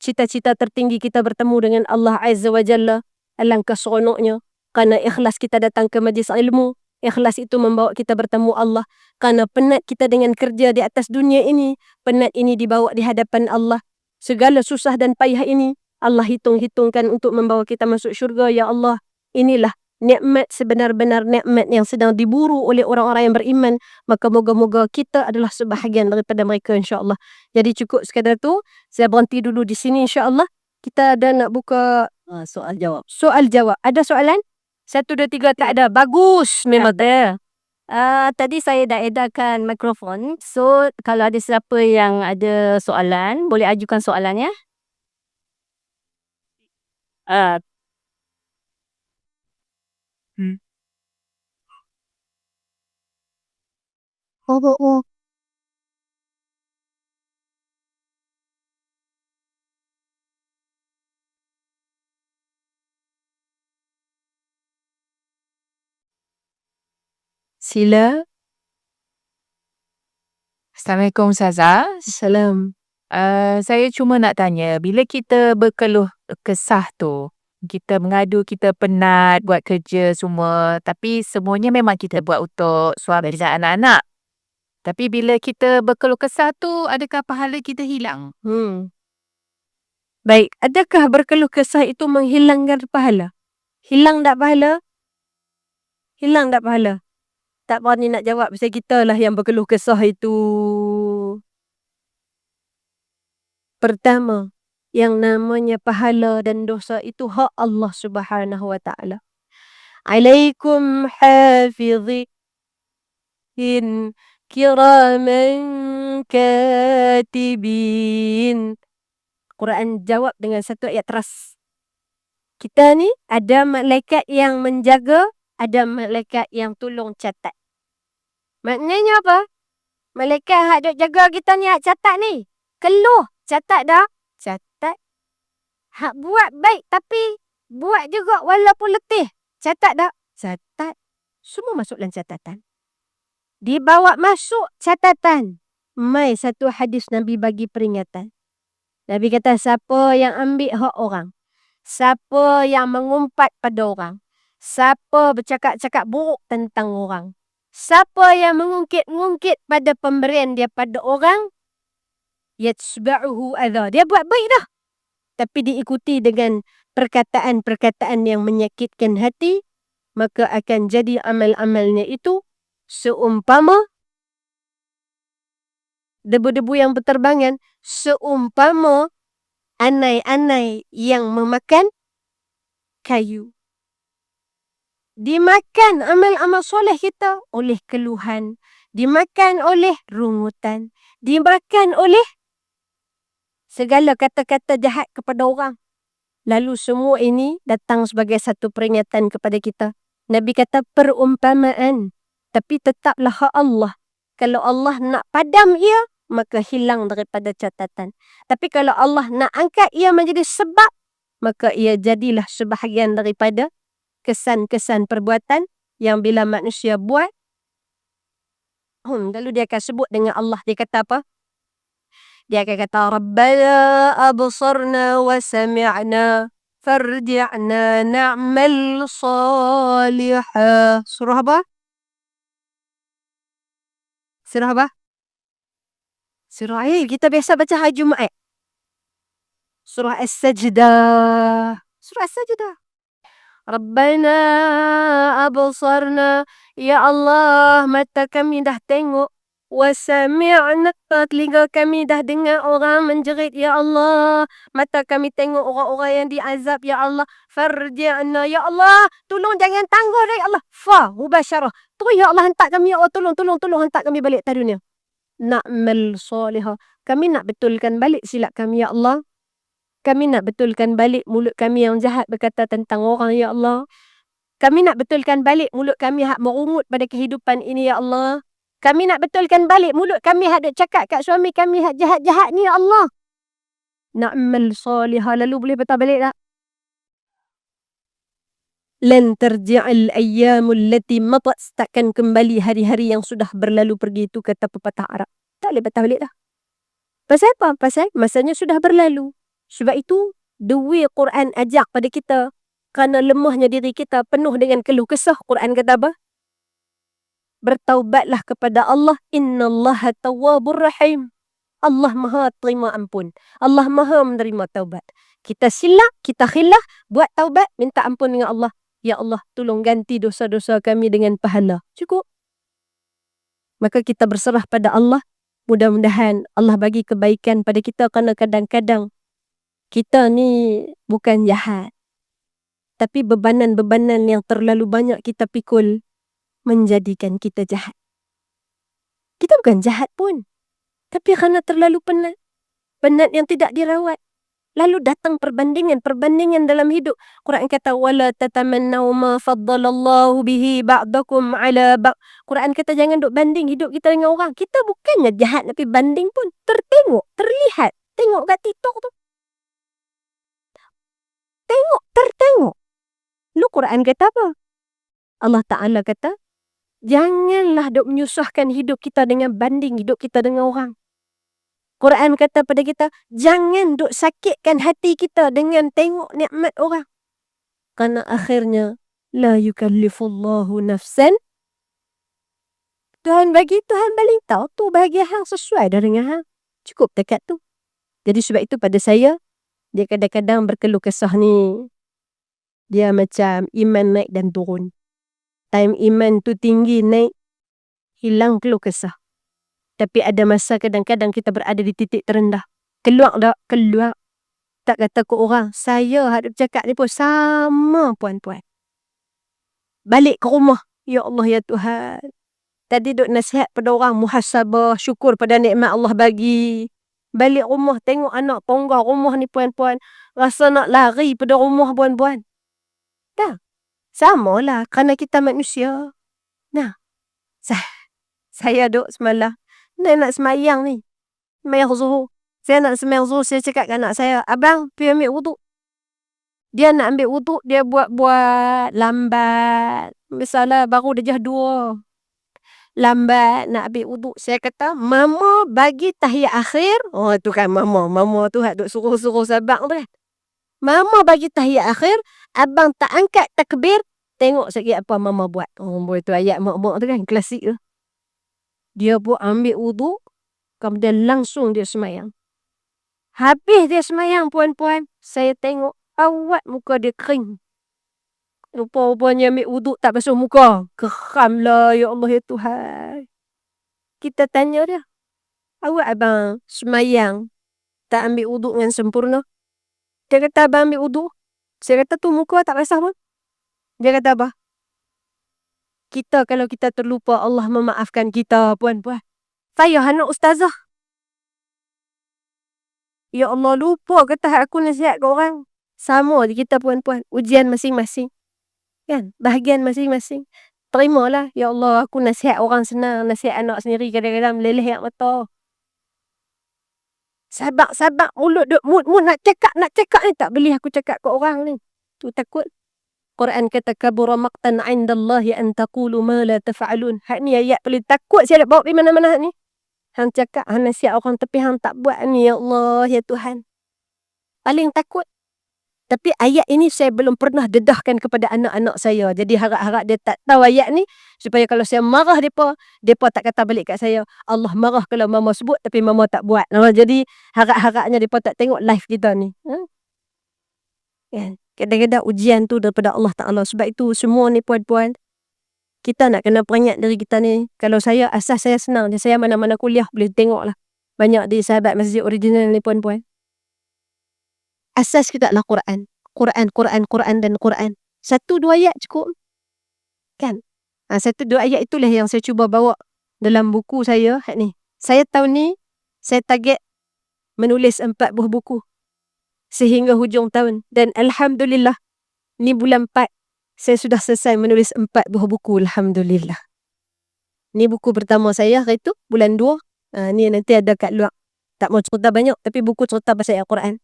Cita-cita tertinggi kita bertemu dengan Allah Azza wa Jalla. Alangkah seronoknya kerana ikhlas kita datang ke majlis ilmu. Ikhlas itu membawa kita bertemu Allah. Kerana penat kita dengan kerja di atas dunia ini, penat ini dibawa di hadapan Allah. Segala susah dan payah ini Allah hitung-hitungkan untuk membawa kita masuk syurga. Ya Allah, inilah nikmat sebenar-benar nikmat yang sedang diburu oleh orang-orang yang beriman. Maka moga-moga kita adalah sebahagian daripada mereka, insya-Allah. Jadi cukup sekadar tu. Saya berhenti dulu di sini, insya-Allah. Kita ada nak buka soal jawab. Soal jawab. Ada soalan? 1, 2, 3 tak ada. Bagus. Memang ada. Tadi saya dah edarkan mikrofon. So, kalau ada siapa yang ada soalan, boleh ajukan soalannya. Sila. Assalamualaikum Ustazah. Salam. Saya cuma nak tanya, bila kita berkeluh kesah tu, kita mengadu kita penat buat kerja semua, tapi semuanya memang kita buat untuk suami dan anak-anak. Tapi bila kita berkeluh kesah tu, adakah pahala kita hilang? Baik, adakah berkeluh kesah itu menghilangkan pahala? Hilang tak pahala? Hilang tak pahala? Tak berani nak jawab pasal kita lah yang berkeluh kesah itu. Pertama, yang namanya pahala dan dosa itu hak Allah Subhanahu wa Ta'ala. Alaikum hafidhin kiraman katibin. Quran jawab dengan satu ayat teras. Kita ni ada malaikat yang menjaga, ada malaikat yang tolong catat. Maknanya apa? Malaikat hak duk jaga kita ni, hak catat ni. Keluh, catat dah. Catat. Hak buat baik tapi buat juga walaupun letih. Catat dah. Catat. Semua masuk dalam catatan. Dibawa masuk catatan. Mai satu hadis Nabi bagi peringatan. Nabi kata, siapa yang ambil hak orang, siapa yang mengumpat pada orang, siapa bercakap-cakap buruk tentang orang, siapa yang mengungkit-ngungkit pada pemberian dia pada orang, yatsba'uhu adha. Dia buat baik dah. Tapi diikuti dengan perkataan-perkataan yang menyakitkan hati, maka akan jadi amal-amalnya itu seumpama debu-debu yang berterbangan, seumpama anai-anai yang memakan kayu. Dimakan amal-amal soleh kita oleh keluhan, dimakan oleh rungutan, dimakan oleh segala kata-kata jahat kepada orang. Lalu semua ini datang sebagai satu peringatan kepada kita. Nabi kata perumpamaan, tapi tetaplah hak Allah. Kalau Allah nak padam ia, maka hilang daripada catatan. Tapi kalau Allah nak angkat ia menjadi sebab, maka ia jadilah sebahagian daripada kesan-kesan perbuatan yang bila manusia buat, lalu dia akan sebut dengan Allah. Dia kata apa? Dia akan kata, Rabbana absarna wa sami'na. Farji'na na'mal salihah. Surah apa? Surah apa? Surah kita biasa baca hari Jumaat. Surah As-Sajdah. Surah As-Sajdah. Rabbana absarna. Ya Allah, mata kami dah tengok. Wasami'na, telinga kami dah dengar orang menjerit. Ya Allah, mata kami tengok orang-orang yang diazab. Ya Allah, farji'na. Ya Allah, tolong jangan tangguh ya Allah. Mubasyarah. Terus ya Allah hantar kami. Ya Allah, tolong hantar kami balik ke dunia. Na'mal salihah. Kami nak betulkan balik silap kami, ya Allah. Kami nak betulkan balik mulut kami yang jahat berkata tentang orang, ya Allah. Kami nak betulkan balik mulut kami hak merungut pada kehidupan ini, ya Allah. Kami nak betulkan balik mulut kami hak duk cakap kat suami kami hak jahat-jahat ni, ya Allah. Na'mal salihah. Lalu boleh betul balik tak? Lan tarji'al ayyamul lati matat. Takkan kembali hari-hari yang sudah berlalu pergi, itu kata pepatah Arab. Tak boleh betul balik dah. Pasal apa? Pasal masanya sudah berlalu. Sebab itu, the way Quran ajak pada kita, kerana lemahnya diri kita penuh dengan keluh kesah, Quran kata apa? Bertaubatlah kepada Allah. Innallaha tawwabur rahim. Allah maha terima ampun. Allah maha menerima taubat. Kita silap, kita khilaf, buat taubat, minta ampun dengan Allah. Ya Allah, tolong ganti dosa-dosa kami dengan pahala. Cukup. Maka kita berserah pada Allah. Mudah-mudahan Allah bagi kebaikan pada kita, kerana kadang-kadang kita ni bukan jahat. Tapi bebanan-bebanan yang terlalu banyak kita pikul menjadikan kita jahat. Kita bukan jahat pun. Tapi kerana terlalu penat. Penat yang tidak dirawat. Lalu datang perbandingan dalam hidup. Quran kata, وَلَا تَتَمَنَّوْا مَا فَضَّلَ اللَّهُ بِهِ بَعْضَكُمْ عَلَى بَعْضٍ. Quran kata jangan duk banding hidup kita dengan orang. Kita bukannya jahat, tapi banding pun tertengok, terlihat. Tengok kat TikTok tu. Tengok, tertengok. Lu Quran kata apa? Allah Ta'ala kata, janganlah duk menyusahkan hidup kita dengan banding hidup kita dengan orang. Quran kata pada kita, jangan duk sakitkan hati kita dengan tengok nikmat orang. Kerana akhirnya, la yukallifullahu nafsan. Tuhan bagi, Tuhan paling tahu tu bahagia hang sesuai dah dengan hang. Cukup dekat tu. Jadi sebab itu pada saya, dia kadang-kadang berkeluh kesah ni. Dia macam iman naik dan turun. Time iman tu tinggi naik, hilang keluh kesah. Tapi ada masa kadang-kadang kita berada di titik terendah. Keluar tak? Keluar. Tak kata ke orang, saya hadap cakap ni pun sama puan-puan. Balik ke rumah. Ya Allah, ya Tuhan. Tadi duk nasihat pada orang, muhasabah, syukur pada nikmat Allah bagi. Balik rumah, tengok anak tangga rumah ni puan-puan. Rasa nak lari pada rumah puan-puan. Tak. Sama lah, kerana kita manusia. Nah, saya duk semalam. Nak semayang ni. Semayang zuhur. Saya nak semayang zuhur, saya cakap ke anak saya, abang, pergi ambil wuduk. Dia nak ambil wuduk, dia buat-buat lambat. Misalnya baru dah 2. Lambat nak ambil wuduk. Saya kata, mama bagi tahiyat akhir. Oh, tu kan mama. Mama tu duk suruh-suruh sabang tu kan. Mama bagi tahiyat akhir. Abang tak angkat takbir. Tengok sikit apa mama buat. Oh, boy tu ayat mak-mak tu kan. Klasik tu. Dia buat ambil wuduk. Kemudian langsung dia semayang. Habis dia semayang puan-puan. Saya tengok awat muka dia kering. Rupa-rupanya ambil wuduk tak basuh muka. Geram lah, ya Allah, ya Tuhan. Kita tanya dia. Awak abang semayang tak ambil wuduk dengan sempurna? Dia kata abang ambil wuduk. Saya kata tu muka tak basah pun. Dia kata apa? Kita kalau kita terlupa, Allah memaafkan kita puan-puan. Saya anak ustazah. Ya Allah, lupa kata aku nasihat ke orang. Sama je kita puan-puan. Ujian masing-masing. Kan? Bahagian masing-masing. Terimalah. Ya Allah, aku nasihat orang senang. Nasihat anak sendiri kadang-kadang meleleh kat mata. Sabar-sabar. Mulut duk mut-mut nak cakap ni. Tak boleh aku cakap ke orang ni. Tu takut. Quran kata, kabura maqtan indallahi an taqulu ma la taf'alun. Hak ni ayat paling takut saya nak bawa pergi mana-mana ni. Hang cakap, hang nasihat orang tapi hang tak buat ni. Ya Allah, ya Tuhan. Paling takut. Tapi ayat ini saya belum pernah dedahkan kepada anak-anak saya. Jadi harap-harap dia tak tahu ayat ni. Supaya kalau saya marah mereka tak kata balik kat saya, Allah marah kalau mama sebut tapi mama tak buat. Jadi harap-harapnya mereka tak tengok live kita ni. Kan? Kadang-kadang ujian tu daripada Allah Ta'ala. Sebab itu semua ni puan-puan, kita nak kena peringat diri kita ni. Kalau saya, asas saya senang. Saya mana-mana kuliah boleh tengok lah. Banyak di sahabat masjid original ni puan-puan. Asas kita adalah Quran. Quran dan Quran. 1-2 ayat cukup. Kan? 1-2 ayat itulah yang saya cuba bawa dalam buku saya. Ni. Saya tahun ni, saya target menulis 4 buah buku. Sehingga hujung tahun. Dan Alhamdulillah, ni bulan 4, saya sudah selesai menulis 4 buah buku. Alhamdulillah. Ni buku pertama saya, hari tu, bulan 2. Ni nanti ada kat luar. Tak mau cerita banyak, tapi buku cerita pasal Al-Quran.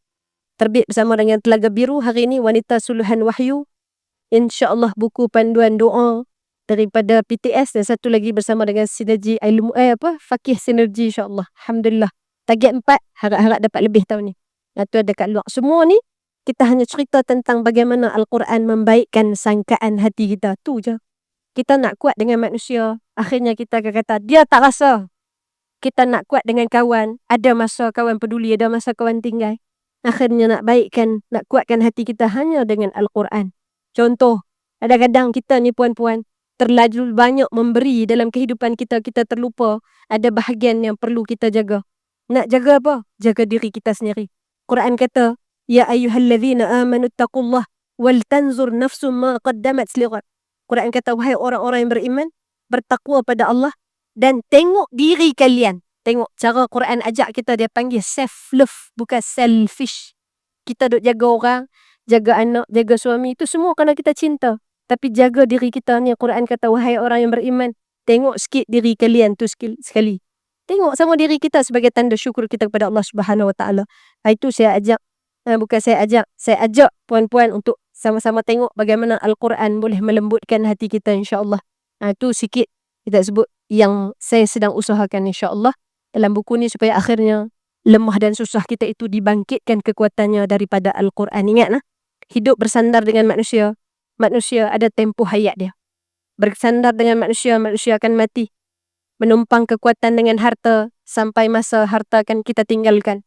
Terbit bersama dengan Telaga Biru hari ini, Wanita Suluhan Wahyu. InsyaAllah buku panduan doa daripada PTS, dan satu lagi bersama dengan Sinergi Ilmu Fakih Sinergi, insyaAllah. Alhamdulillah. Target 4, harap-harap dapat lebih tahun ni. Itu ada kat luar. Semua ni kita hanya cerita tentang bagaimana Al-Quran membaikkan sangkaan hati kita. Tu je. Kita nak kuat dengan manusia, akhirnya kita akan kata dia tak rasa. Kita nak kuat dengan kawan, ada masa kawan peduli, ada masa kawan tinggal. Akhirnya nak baikkan, nak kuatkan hati kita hanya dengan Al-Quran. Contoh, kadang-kadang kita ni puan-puan terlalu banyak memberi dalam kehidupan kita, kita terlupa ada bahagian yang perlu kita jaga. Nak jaga apa? Jaga diri kita sendiri. Quran kata, Ya ayyuhallazina amanu taqullah wal tanzur nafsum ma qaddamat lighad. Quran kata, wahai orang-orang yang beriman, bertakwa pada Allah dan tengok diri kalian. Tengok cara Quran ajak kita, dia panggil self-love, bukan selfish. Kita duk jaga orang, jaga anak, jaga suami, itu semua kerana kita cinta. Tapi jaga diri kita ni, Quran kata, wahai orang yang beriman, tengok sikit diri kalian tu sekali. Tengok sama diri kita sebagai tanda syukur kita kepada Allah Subhanahu Wa Taala. Itu saya ajak, saya ajak puan-puan untuk sama-sama tengok bagaimana Al-Quran boleh melembutkan hati kita, insyaAllah. Itu sikit kita sebut yang saya sedang usahakan, insyaAllah, dalam buku ni, supaya akhirnya lemah dan susah kita itu dibangkitkan kekuatannya daripada Al-Quran. Ingat, hidup bersandar dengan manusia. Manusia ada tempoh hayat dia. Bersandar dengan manusia, manusia akan mati. Menumpang kekuatan dengan harta, sampai masa harta akan kita tinggalkan.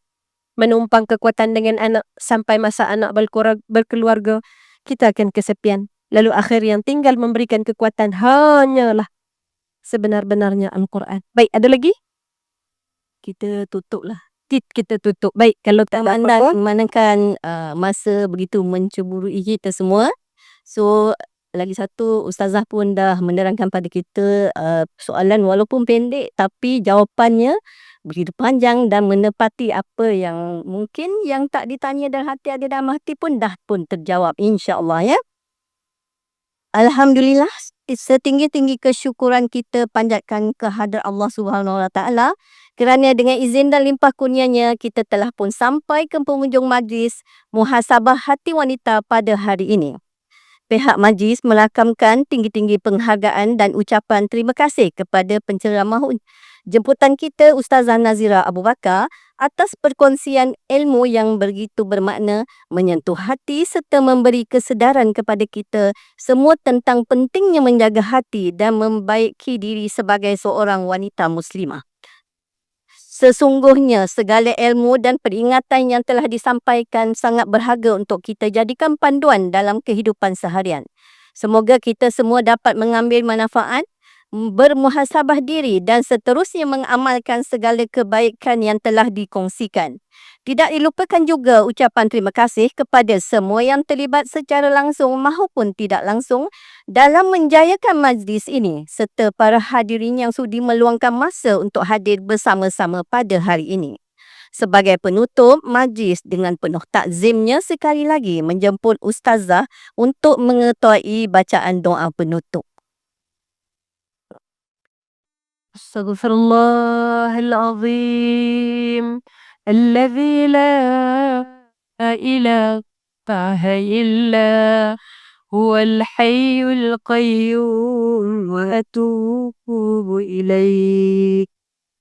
Menumpang kekuatan dengan anak, sampai masa anak berkeluarga, kita akan kesepian. Lalu akhir yang tinggal memberikan kekuatan hanyalah sebenar-benarnya Al-Quran. Baik, ada lagi? Kita tutup lah. Kita tutup. Baik, kalau tak apa-apa. Manakan masa begitu mencemburui kita semua. So, lagi satu, Ustazah pun dah menerangkan pada kita soalan walaupun pendek, tapi jawapannya begitu panjang dan menepati apa yang mungkin yang tak ditanya dalam hati ada dalam hati pun dah pun terjawab, insyaAllah, ya. Alhamdulillah, setinggi-tinggi kesyukuran kita panjatkan kehadrat Allah Subhanahu Wa Taala kerana dengan izin dan limpah kurnianya kita telah pun sampai ke penghujung majlis muhasabah hati wanita pada hari ini. Pihak majlis melakamkan tinggi-tinggi penghargaan dan ucapan terima kasih kepada penceramah jemputan kita Ustazah Nazira Abu Bakar atas perkongsian ilmu yang begitu bermakna, menyentuh hati serta memberi kesedaran kepada kita semua tentang pentingnya menjaga hati dan membaiki diri sebagai seorang wanita muslimah. Sesungguhnya segala ilmu dan peringatan yang telah disampaikan sangat berharga untuk kita jadikan panduan dalam kehidupan seharian. Semoga kita semua dapat mengambil manfaat, bermuhasabah diri dan seterusnya mengamalkan segala kebaikan yang telah dikongsikan. Tidak dilupakan juga ucapan terima kasih kepada semua yang terlibat secara langsung maupun tidak langsung dalam menjayakan majlis ini serta para hadirin yang sudi meluangkan masa untuk hadir bersama-sama pada hari ini. Sebagai penutup majlis, dengan penuh takzimnya sekali lagi menjemput Ustazah untuk mengetuai bacaan doa penutup. Astaghfirullahalazim. Alladzi la ilaha illa huwal hayyul qayyum wa atubu ilaih.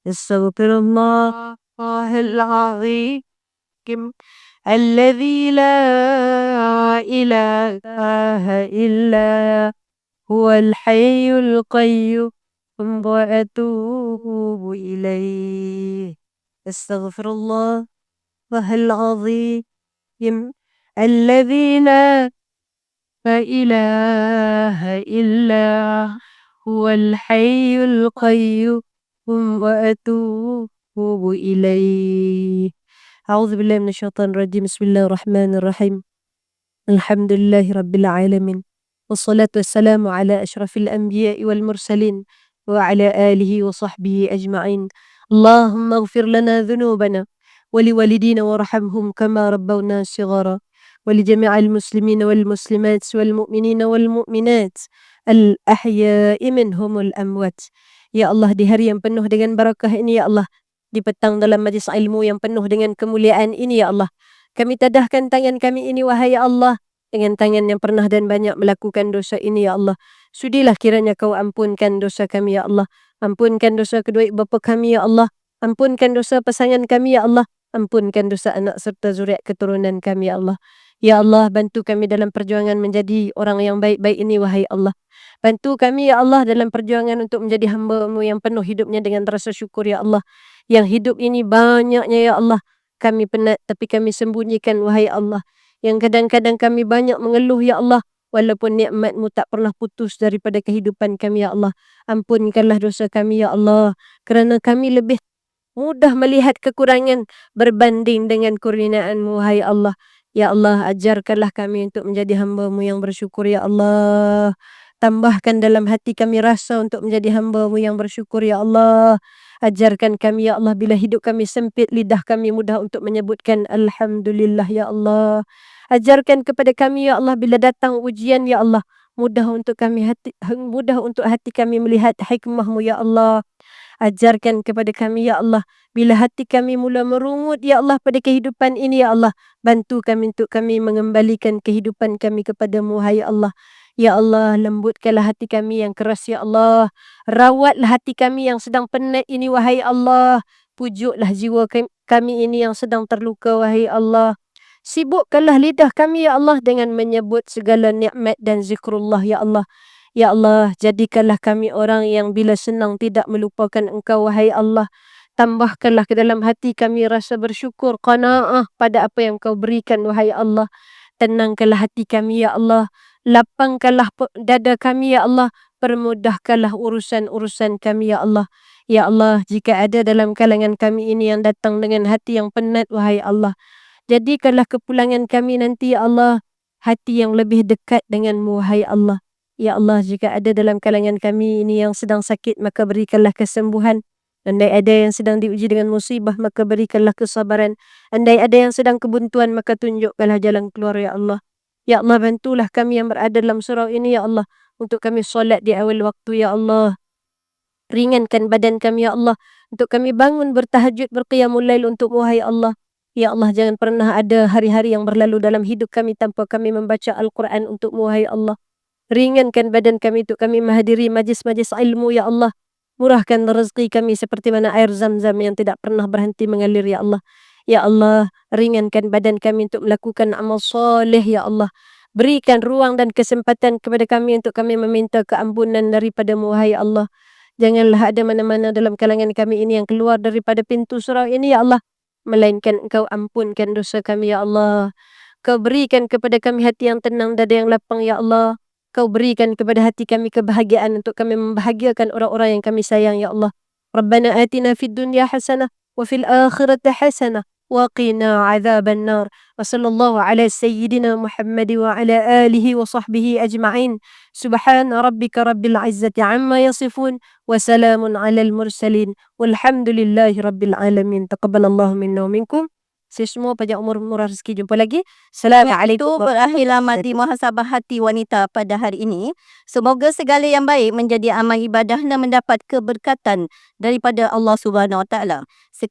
Astaghfirullahal azim. Alladzi la إله إلا هو الحي القيوم وأتوب إليه. أستغفر الله العظيم الذي لا إله إلا هو الحي القيوم وأتوب إليه. أعوذ بالله من الشيطان الرجيم. بسم الله الرحمن الرحيم. الحمد لله رب العالمين، والصلاة والسلام على أشرف الأنبياء والمرسلين وعلى آله وصحبه أجمعين. اللهم اغفر لنا ذنوبنا ولوالدينا وارحمهم كما ربونا صغارا، ولجميع المسلمين والمسلمات والمؤمنين والمؤمنات الأحياء منهم الأموات. Ya Allah, di hari yang penuh dengan barakah ini ya Allah, di petang dalam majlis ilmu yang penuh dengan kemuliaan ini ya Allah, kami tadahkan tangan kami ini wahai Allah, dengan tangan yang pernah dan banyak melakukan dosa ini ya Allah. Sudilah kiranya kau ampunkan dosa kami ya Allah. Ampunkan dosa kedua ibu bapa kami ya Allah. Ampunkan dosa pasangan kami ya Allah. Ampunkan dosa anak serta zuriat keturunan kami ya Allah. Ya Allah, bantu kami dalam perjuangan menjadi orang yang baik-baik ini wahai Allah. Bantu kami ya Allah dalam perjuangan untuk menjadi hamba-Mu yang penuh hidupnya dengan rasa syukur ya Allah. Yang hidup ini banyaknya ya Allah, kami penat tapi kami sembunyikan wahai Allah. Yang kadang-kadang kami banyak mengeluh ya Allah, walaupun nikmat-Mu tak pernah putus daripada kehidupan kami ya Allah. Ampunkanlah dosa kami ya Allah, kerana kami lebih mudah melihat kekurangan berbanding dengan kurniaan-Mu wahai Allah. Ya Allah, ajarkanlah kami untuk menjadi hamba-Mu yang bersyukur ya Allah. Tambahkan dalam hati kami rasa untuk menjadi hamba-Mu yang bersyukur ya Allah. Ajarkan kami ya Allah, bila hidup kami sempit, lidah kami mudah untuk menyebutkan Alhamdulillah ya Allah. Ajarkan kepada kami ya Allah, bila datang ujian ya Allah, mudah untuk hati kami melihat hikmah-Mu ya Allah. Ajarkan kepada kami ya Allah, bila hati kami mula merungut ya Allah pada kehidupan ini ya Allah, bantu kami untuk kami mengembalikan kehidupan kami kepada-Mu hai Allah. Ya Allah, lembutkanlah hati kami yang keras ya Allah. Rawatlah hati kami yang sedang penat ini wahai Allah. Pujuklah jiwa kami ini yang sedang terluka wahai Allah. Sibukkanlah lidah kami ya Allah dengan menyebut segala nikmat dan zikrullah ya Allah. Ya Allah, jadikanlah kami orang yang bila senang tidak melupakan Engkau wahai Allah. Tambahkanlah ke dalam hati kami rasa bersyukur, qanaah pada apa yang Kau berikan wahai Allah. Tenangkanlah hati kami ya Allah. Lapangkanlah dada kami ya Allah. Permudahkanlah urusan-urusan kami ya Allah. Ya Allah, jika ada dalam kalangan kami ini yang datang dengan hati yang penat wahai Allah, jadikanlah kepulangan kami nanti ya Allah hati yang lebih dekat dengan-Mu wahai Allah. Ya Allah, jika ada dalam kalangan kami ini yang sedang sakit, maka berikanlah kesembuhan. Andai ada yang sedang diuji dengan musibah, maka berikanlah kesabaran. Andai ada yang sedang kebuntuan, maka tunjukkanlah jalan keluar ya Allah. Ya Allah, bantulah kami yang berada dalam surau ini ya Allah, untuk kami solat di awal waktu ya Allah. Ringankan badan kami ya Allah, untuk kami bangun bertahajud, berqiyamul lail untuk-Mu wahai Allah. Ya Allah, jangan pernah ada hari-hari yang berlalu dalam hidup kami tanpa kami membaca Al-Quran untuk-Mu wahai Allah. Ringankan badan kami untuk kami menghadiri majlis-majlis ilmu ya Allah. Murahkan rezeki kami seperti mana air zam-zam yang tidak pernah berhenti mengalir ya Allah. Ya Allah, ringankan badan kami untuk melakukan amal soleh ya Allah. Berikan ruang dan kesempatan kepada kami untuk kami meminta keampunan daripada-Mu wahai Allah. Janganlah ada mana-mana dalam kalangan kami ini yang keluar daripada pintu surau ini ya Allah, melainkan Engkau ampunkan dosa kami ya Allah. Kau berikan kepada kami hati yang tenang, dada yang lapang ya Allah. Kau berikan kepada hati kami kebahagiaan untuk kami membahagiakan orang-orang yang kami sayang ya Allah. Rabbana atina fid dunya hasanah wa fil akhirati hasanah wa qina adzaban nar. Wa sallallahu ala sayyidina Muhammad wa ala alihi wa sahbihi ajma'in. Subhana rabbika rabbil izzati amma yasifun wa salamun alal mursalin walhamdulillahi rabbil alamin. Taqabbalallahu minna wa minkum. Saya semua panjang umur, murah rezeki. Jumpa lagi. Assalamualaikum. Itu berakhirlah mati muhasabah hati wanita pada hari ini. Semoga segala yang baik menjadi amal ibadah dan mendapat keberkatan daripada Allah Subhanahu Wa Taala.